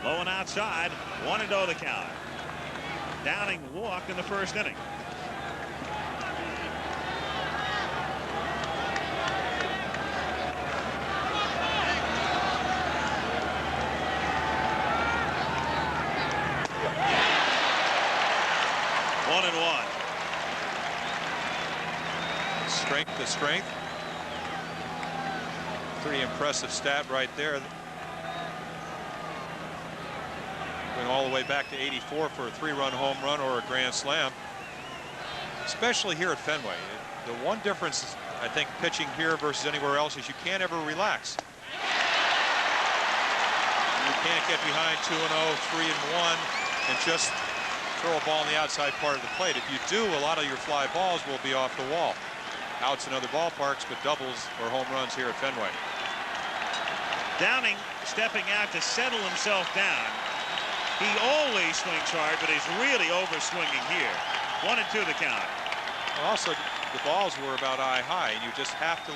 Low and outside. 1-0 the count. Downing walked in the first inning.
Strength to strength. Pretty impressive stat right there. Going all the way back to 84 for a 3-run home run or a grand slam. Especially here at Fenway. The one difference, I think, pitching here versus anywhere else is you can't ever relax. You can't get behind 2-0, 3-1, and just throw a ball on the outside part of the plate. If you do, a lot of your fly balls will be off the wall. Outs in other ballparks, but doubles or home runs here at Fenway.
Downing stepping out to settle himself down. He always swings hard, but he's really over-swinging here. 1-2 the count.
Also, the balls were about eye high, and you just have to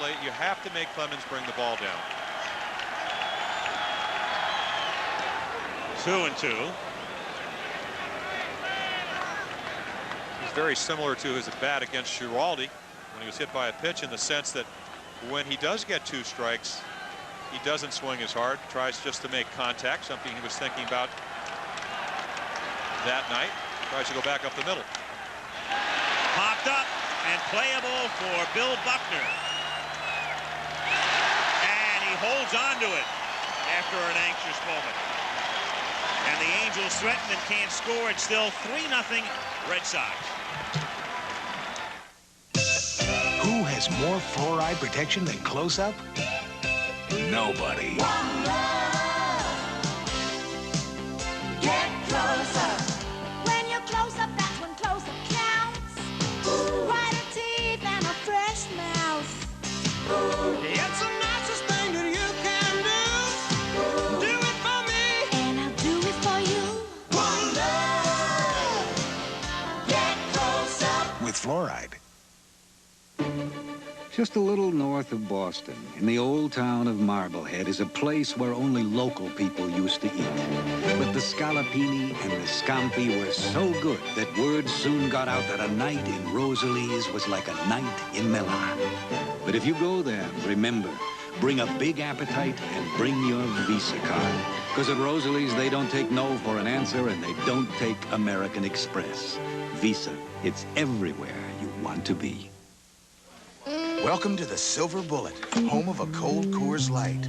make Clemens bring the ball down.
2-2.
He's very similar to his at-bat against Schiraldi when he was hit by a pitch, in the sense that when he does get 2 strikes, he doesn't swing as hard, tries just to make contact, something he was thinking about that night. Tries to go back up the middle.
Popped up and playable for Bill Buckner. And he holds on to it after an anxious moment. And the Angels threaten and can't score. It's still 3-0 Red Sox.
Who has more fluoride protection than Close-Up? Nobody.
with fluoride.
Just a little north of Boston, in the old town of Marblehead, is a place where only local people used to eat. But the scallopini and the scampi were so good that word soon got out that a night in Rosalie's was like a night in Milan. But if you go there, remember, bring a big appetite and bring your Visa card. Because at Rosalie's, they don't take no for an answer, and they don't take American Express. Visa, it's everywhere you want to be.
Welcome to the Silver Bullet, home of a cold Coors Light.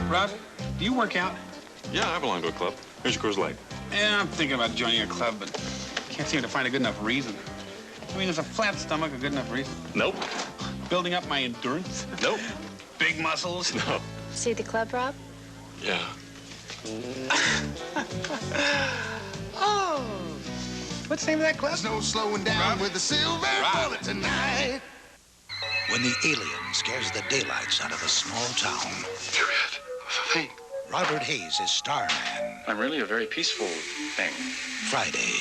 Rob, do you work out?
Yeah, I belong to a club. Here's your Coors Light.
Yeah, I'm thinking about joining a club, but can't seem to find a good enough reason. I mean, is a flat stomach a good enough reason?
Nope.
Building up my endurance?
Nope.
Big muscles?
No.
See the club, Rob?
Yeah.
Oh. What's the name of that club?
There's no slowing down with the Silver Bullet tonight. When the alien scares the daylights out of a small town,
Hey.
Robert Hayes is Starman.
I'm really a very peaceful thing.
Friday.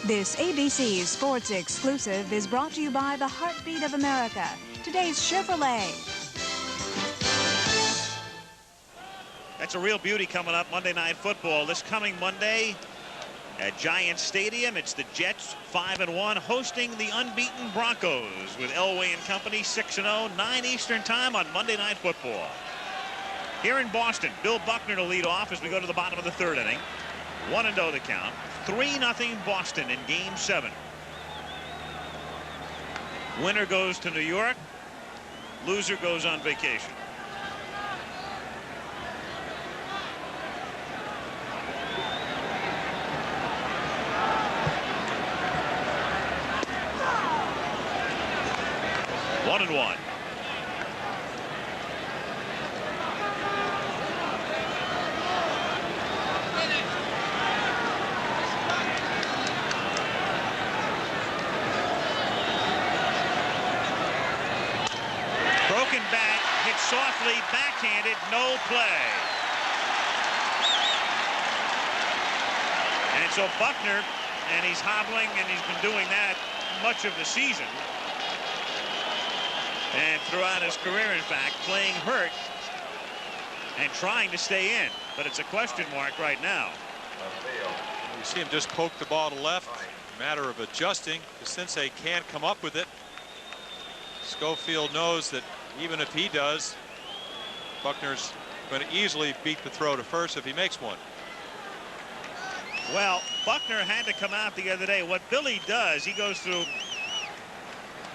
This ABC Sports exclusive is brought to you by the Heartbeat of America, today's Chevrolet.
That's a real beauty coming up Monday Night Football. This coming Monday at Giants Stadium, it's the Jets, 5-1, hosting the unbeaten Broncos with Elway and company, 6-0, 9 Eastern time on Monday Night Football. Here in Boston, Bill Buckner to lead off as we go to the bottom of the third inning. 1-0 the count. 3-0 Boston in Game 7. Winner goes to New York. Loser goes on vacation. One and one. Broken bat, hit softly, backhanded, no play. And so Buckner, and he's hobbling, and he's been doing that much of the season. And throughout his career, in fact, playing hurt and trying to stay in. But it's a question mark right now.
You see him just poke the ball to left. A matter of adjusting. The Sensei can't come up with it. Schofield knows that even if he does, Buckner's going to easily beat the throw to first if he makes one.
Well, Buckner had to come out the other day. What Billy does, he goes through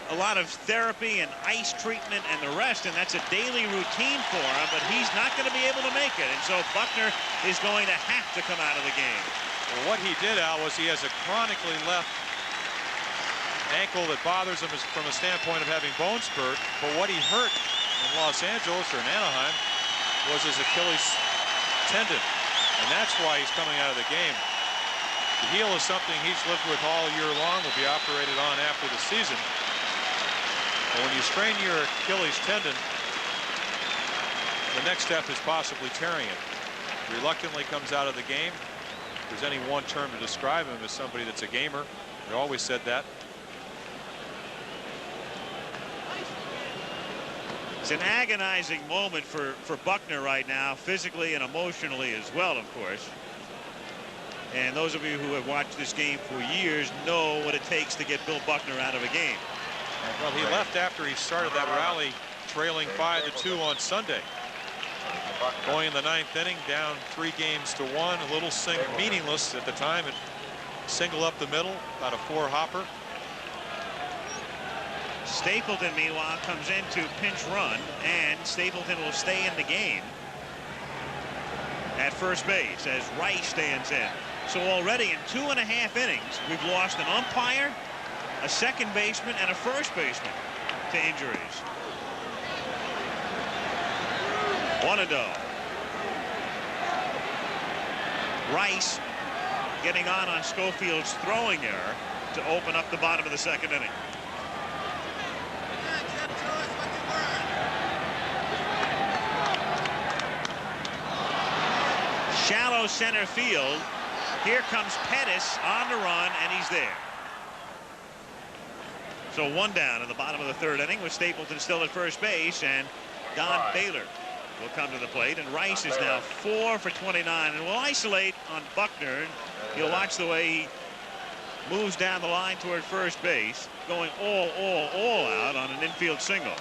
a lot of therapy and ice treatment and the rest, and that's a daily routine for him, but he's not going to be able to make it, and so Buckner is going to have to come out of the game.
Well, what he did, Al, was he has a chronically left ankle that bothers him from a standpoint of having bone spurt, but what he hurt in Los Angeles or in Anaheim was his Achilles tendon, and that's why he's coming out of the game. The heel is something he's lived with all year long, will be operated on after the season. But when you strain your Achilles tendon, the next step is possibly tearing it. Reluctantly comes out of the game. If there's any one term to describe him as somebody that's a gamer, we always said that.
It's an agonizing moment for Buckner right now, physically and emotionally as well, of course. And those of you who have watched this game for years know what it takes to get Bill Buckner out of a game.
Well, he left after he started that rally, trailing 5-2 on Sunday. Going in the 9th inning, down 3-1, a little meaningless at the time. It single up the middle, about a 4-hopper.
Stapleton, meanwhile, comes in to pinch run, and Stapleton will stay in the game at first base as Rice stands in. So already in 2.5 innings, we've lost an umpire, a second baseman, and a first baseman to injuries. 1-0. Rice getting on Schofield's throwing error to open up the bottom of the 2nd inning. Shallow center field. Here comes Pettis on the run, and he's there. So 1 down in the bottom of the 3rd inning with Stapleton still at first base, and Don Baylor will come to the plate, and Rice is now 4 for 29, and will isolate on Buckner. You'll watch the way he moves down the line toward first base, going all out on an infield single.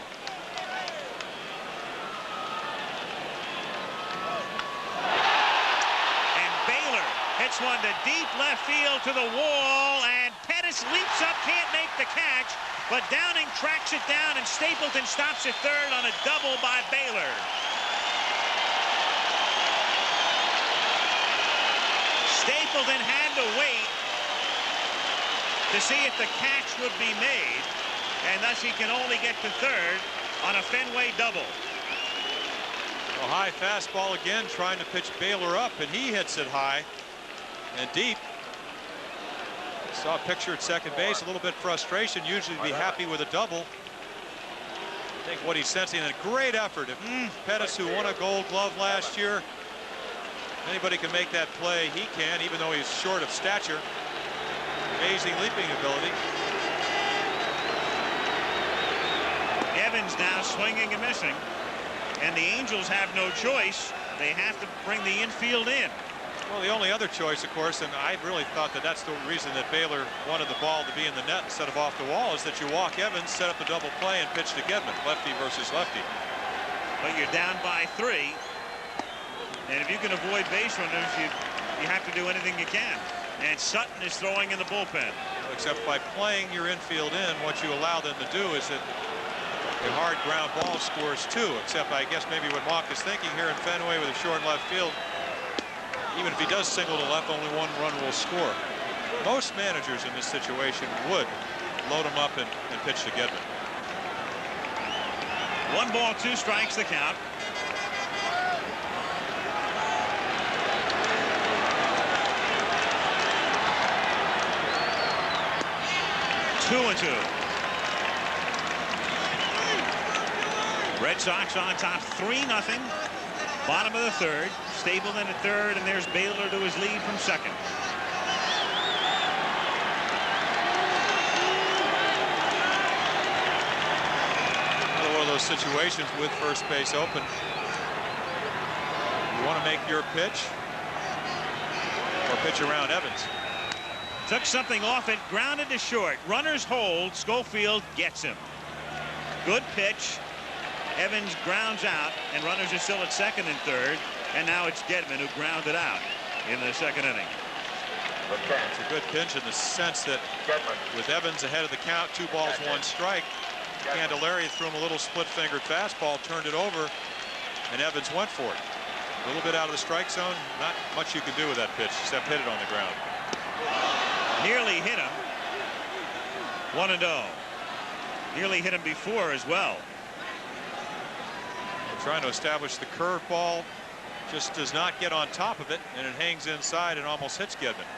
And Baylor hits one to deep left field to the wall, and Pettis leaps up, can't make the catch, but Downing tracks it down, and Stapleton stops at 3rd on a double by Baylor. Stapleton had to wait to see if the catch would be made, and thus he can only get to 3rd on a Fenway double.
A high fastball again, trying to pitch Baylor up, and he hits it high and deep. Saw a picture at second base, a little bit frustration. Usually be happy with a double. I think what he's sensing, a great effort. If Pettis, who won a Gold Glove last year, anybody can make that play, he can, even though he's short of stature. Amazing leaping ability.
Evans now swinging and missing, and the Angels have no choice. They have to bring the infield in.
Well, the only other choice, of course, and I really thought that that's the reason that Baylor wanted the ball to be in the net instead of off the wall, is that you walk Evans, set up a double play, and pitch to Gedman, lefty versus lefty.
But you're down by 3, and if you can avoid base runners, you have to do anything you can. And Sutton is throwing in the bullpen.
Except by playing your infield in, what you allow them to do is that a hard ground ball scores 2. Except I guess maybe what Mock is thinking here in Fenway with a short left field, even if he does single to left, only 1 run will score. Most managers in this situation would load him up and pitch to Gedman.
1 ball, 2 strikes the count. Two and 2. Red Sox on top 3-0. Bottom of the 3rd. Stapleton at 3rd, and there's Baylor to his lead from 2nd.
Another one of those situations with first base open. You want to make your pitch or pitch around Evans.
Took something off it, grounded to short. Runners hold. Schofield gets him. Good pitch. Evans grounds out, and runners are still at 2nd and 3rd. And now it's Gedman who grounded out in the 2nd inning.
It's a good pinch in the sense that with Evans ahead of the count, 2 balls, 1 strike, Candelaria threw him a little split-fingered fastball, turned it over, and Evans went for it. A little bit out of the strike zone. Not much you can do with that pitch except hit it on the ground.
Nearly hit him. 1-0. Nearly hit him before as well.
They're trying to establish the curveball. Just does not get on top of it, and it hangs inside and almost hits Gedman.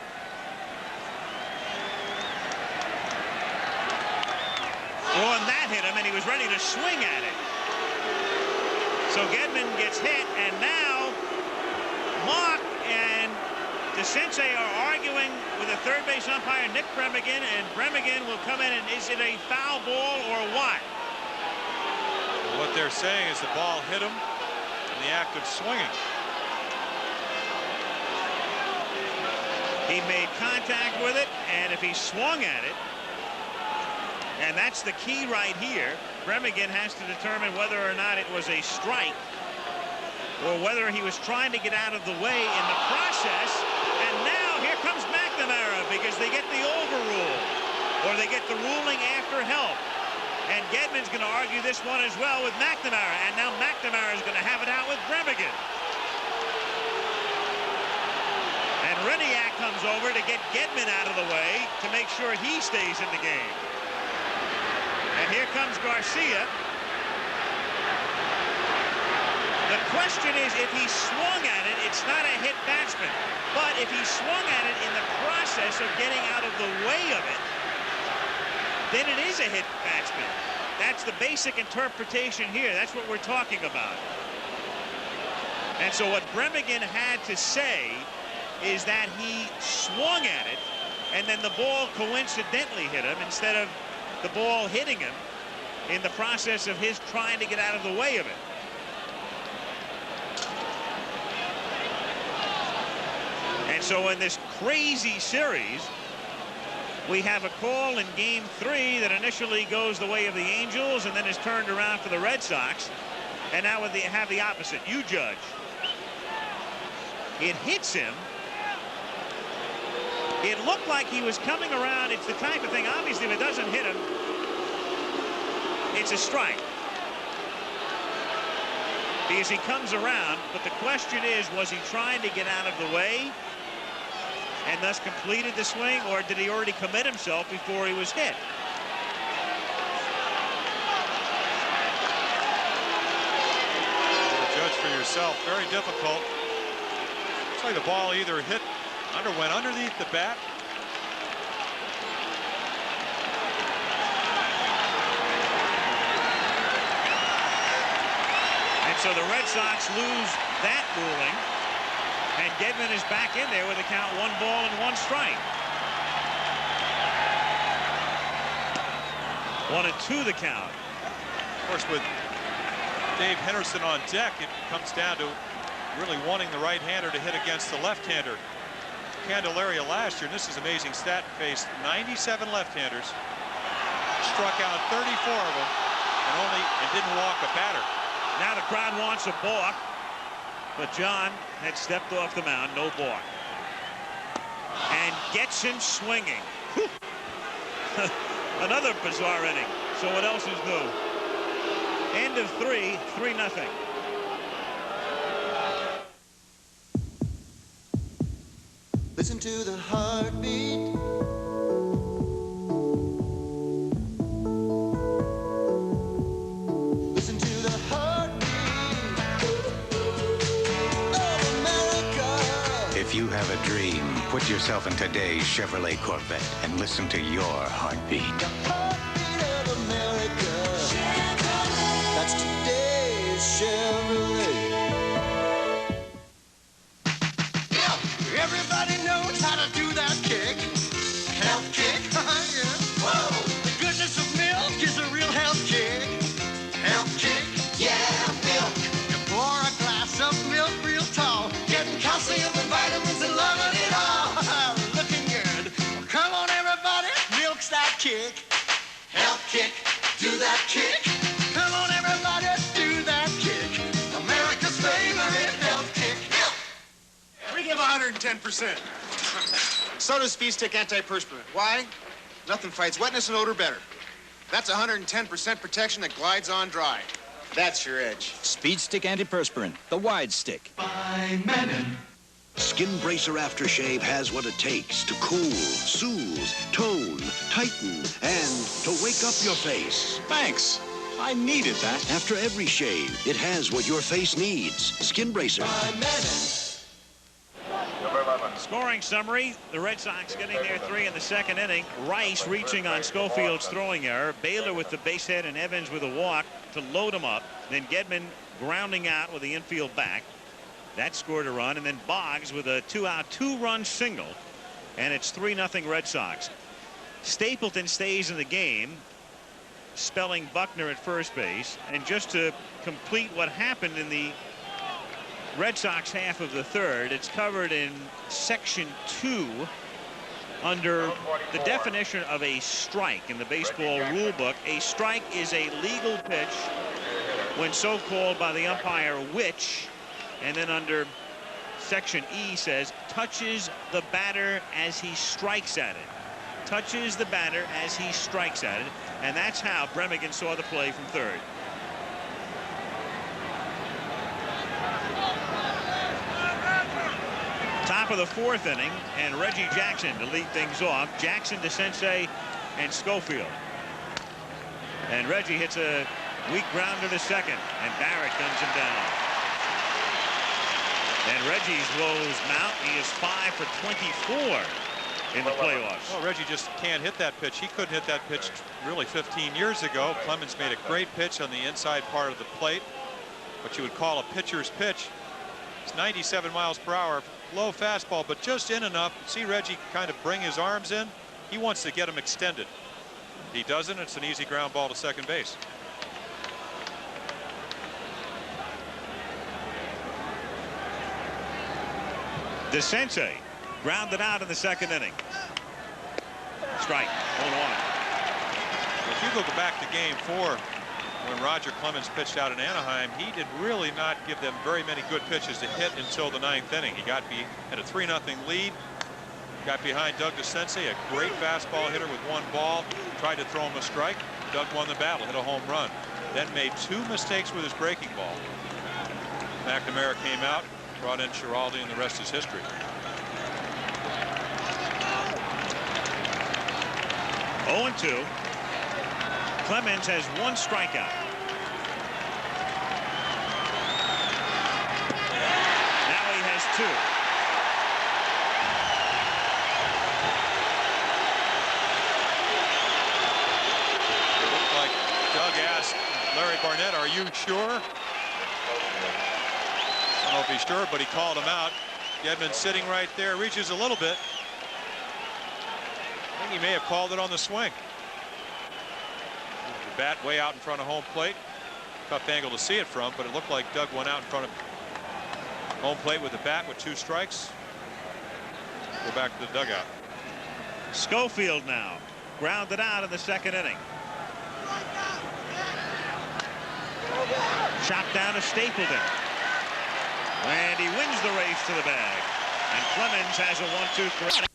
Oh, and that hit him, and he was ready to swing at it. So Gedman gets hit, and now Mock and DeCinces are arguing with the 3rd base umpire, Nick Bremigan, and Bremigan will come in, and is it a foul ball or what?
What they're saying is the ball hit him in the act of swinging.
He made contact with it, and if he swung at it, and that's the key right here, Bremigan has to determine whether or not it was a strike or whether he was trying to get out of the way in the process. And now here comes McNamara, because they get the overrule, or they get the ruling after help. And Gedman's going to argue this one as well with McNamara, and now McNamara is going to have it out with Bremigan. And Reniak comes over to get Gedman out of the way to make sure he stays in the game. And here comes Garcia. The question is, if he swung at it, it's not a hit batsman. But if he swung at it in the process of getting out of the way of it, then it is a hit batsman. That's the basic interpretation here. That's what we're talking about. And so what Bremigan had to say is that he swung at it, and then the ball coincidentally hit him instead of the ball hitting him in the process of his trying to get out of the way of it. And so in this crazy series, we have a call in game 3 that initially goes the way of the Angels and then is turned around for the Red Sox. And now we have the opposite. You judge. It hits him. It looked like he was coming around. It's the type of thing, obviously, if it doesn't hit him, it's a strike. Because he comes around, but the question is, was he trying to get out of the way and thus completed the swing, or did he already commit himself before he was hit?
Judge for yourself. Very difficult. Looks like the ball either went underneath the bat.
And so the Red Sox lose that ruling. And Gedman is back in there with a count 1 ball and 1 strike. 1-2 the count.
Of course, with Dave Henderson on deck, it comes down to really wanting the right-hander to hit against the left-hander. Candelaria last year, and this is an amazing stat, faced 97 left-handers, struck out 34 of them, and didn't walk a batter.
Now the crowd wants a balk, but John had stepped off the mound, no balk, and gets him swinging. Another bizarre inning. So what else is new? End of 3, 3-0.
Listen to the heartbeat. Listen to the heartbeat of America.
If you have a dream, put yourself in today's Chevrolet Corvette and listen to your heartbeat.
The heartbeat of America. Chevrolet. That's today's Chevrolet.
Everybody knows how to do that kick. Health kick. Yeah. Whoa. The goodness of milk is a real health kick. Health kick. Yeah, milk. You pour a glass of milk real tall, getting calcium and vitamins and loving it all. Looking good. Well, come on, everybody. Milk's that kick. Health kick. Do that kick. Come on, everybody. Do that kick. America's favorite health kick. Milk.
We give 110%. So does Speed Stick Antiperspirant. Why? Nothing fights wetness and odor better. That's 110% protection that glides on dry. That's your edge.
Speed Stick Antiperspirant, the wide stick.
By Menon.
Skin Bracer Aftershave has what it takes to cool, soothe, tone, tighten, and to wake up your face.
Thanks. I needed that.
After every shave, it has what your face needs. Skin Bracer.
By Menon.
Scoring summary, the Red Sox getting their 3 in the 2nd inning. Rice reaching on Schofield's throwing error. Baylor with the base hit and Evans with a walk to load him up. Then Gedman grounding out with the infield back. That scored a run. And then Boggs with a 2-out, 2-run single. And it's 3-0 Red Sox. Stapleton stays in the game, spelling Buckner at first base. And just to complete what happened in the Red Sox half of the 3rd, it's covered in section 2 under the definition of a strike in the baseball rule book. A strike is a legal pitch when so called by the umpire, which, and then under section E says, touches the batter as he strikes at it. Touches the batter as he strikes at it. And that's how Bremigan saw the play from 3rd. Top of the 4th inning, and Reggie Jackson to lead things off. Jackson to Sensei and Schofield. And Reggie hits a weak grounder to second, and Barrett guns him down. And Reggie's woes mount. He is 5 for 24 in the playoffs.
Well, Reggie just can't hit that pitch. He couldn't hit that pitch really 15 years ago. Clemens made a great pitch on the inside part of the plate, what you would call a pitcher's pitch. It's 97 miles per hour. Low fastball, but just in enough. See Reggie kind of bring his arms in. He wants to get him extended. He doesn't. It's an easy ground ball to second base.
DeSensei grounded out in the second inning. Strike, 0-1.
If you go back to game 4, when Roger Clemens pitched out in Anaheim, he did really not give them very many good pitches to hit until the 9th inning. He had a 3-0 lead, got behind Doug DeSensei, a great fastball hitter with 1 ball, tried to throw him a strike. Doug won the battle, hit a home run, then made 2 mistakes with his breaking ball. McNamara came out, brought in Schiraldi, and the rest is history.
0-2. Clemens has 1 strikeout. Now he has 2.
It looked like Doug asked Larry Barnett, "Are you sure?" I don't know if he's sure, but he called him out. Gedman sitting right there, reaches a little bit. I think he may have called it on the swing. The bat way out in front of home plate. Tough angle to see it from, but it looked like Doug went out in front of home plate with the bat with 2 strikes. Go back to the dugout.
Schofield now grounded out in the second inning. Chopped down to Stapleton. And he wins the race to the bag. And Clemens has a 1-2 threat.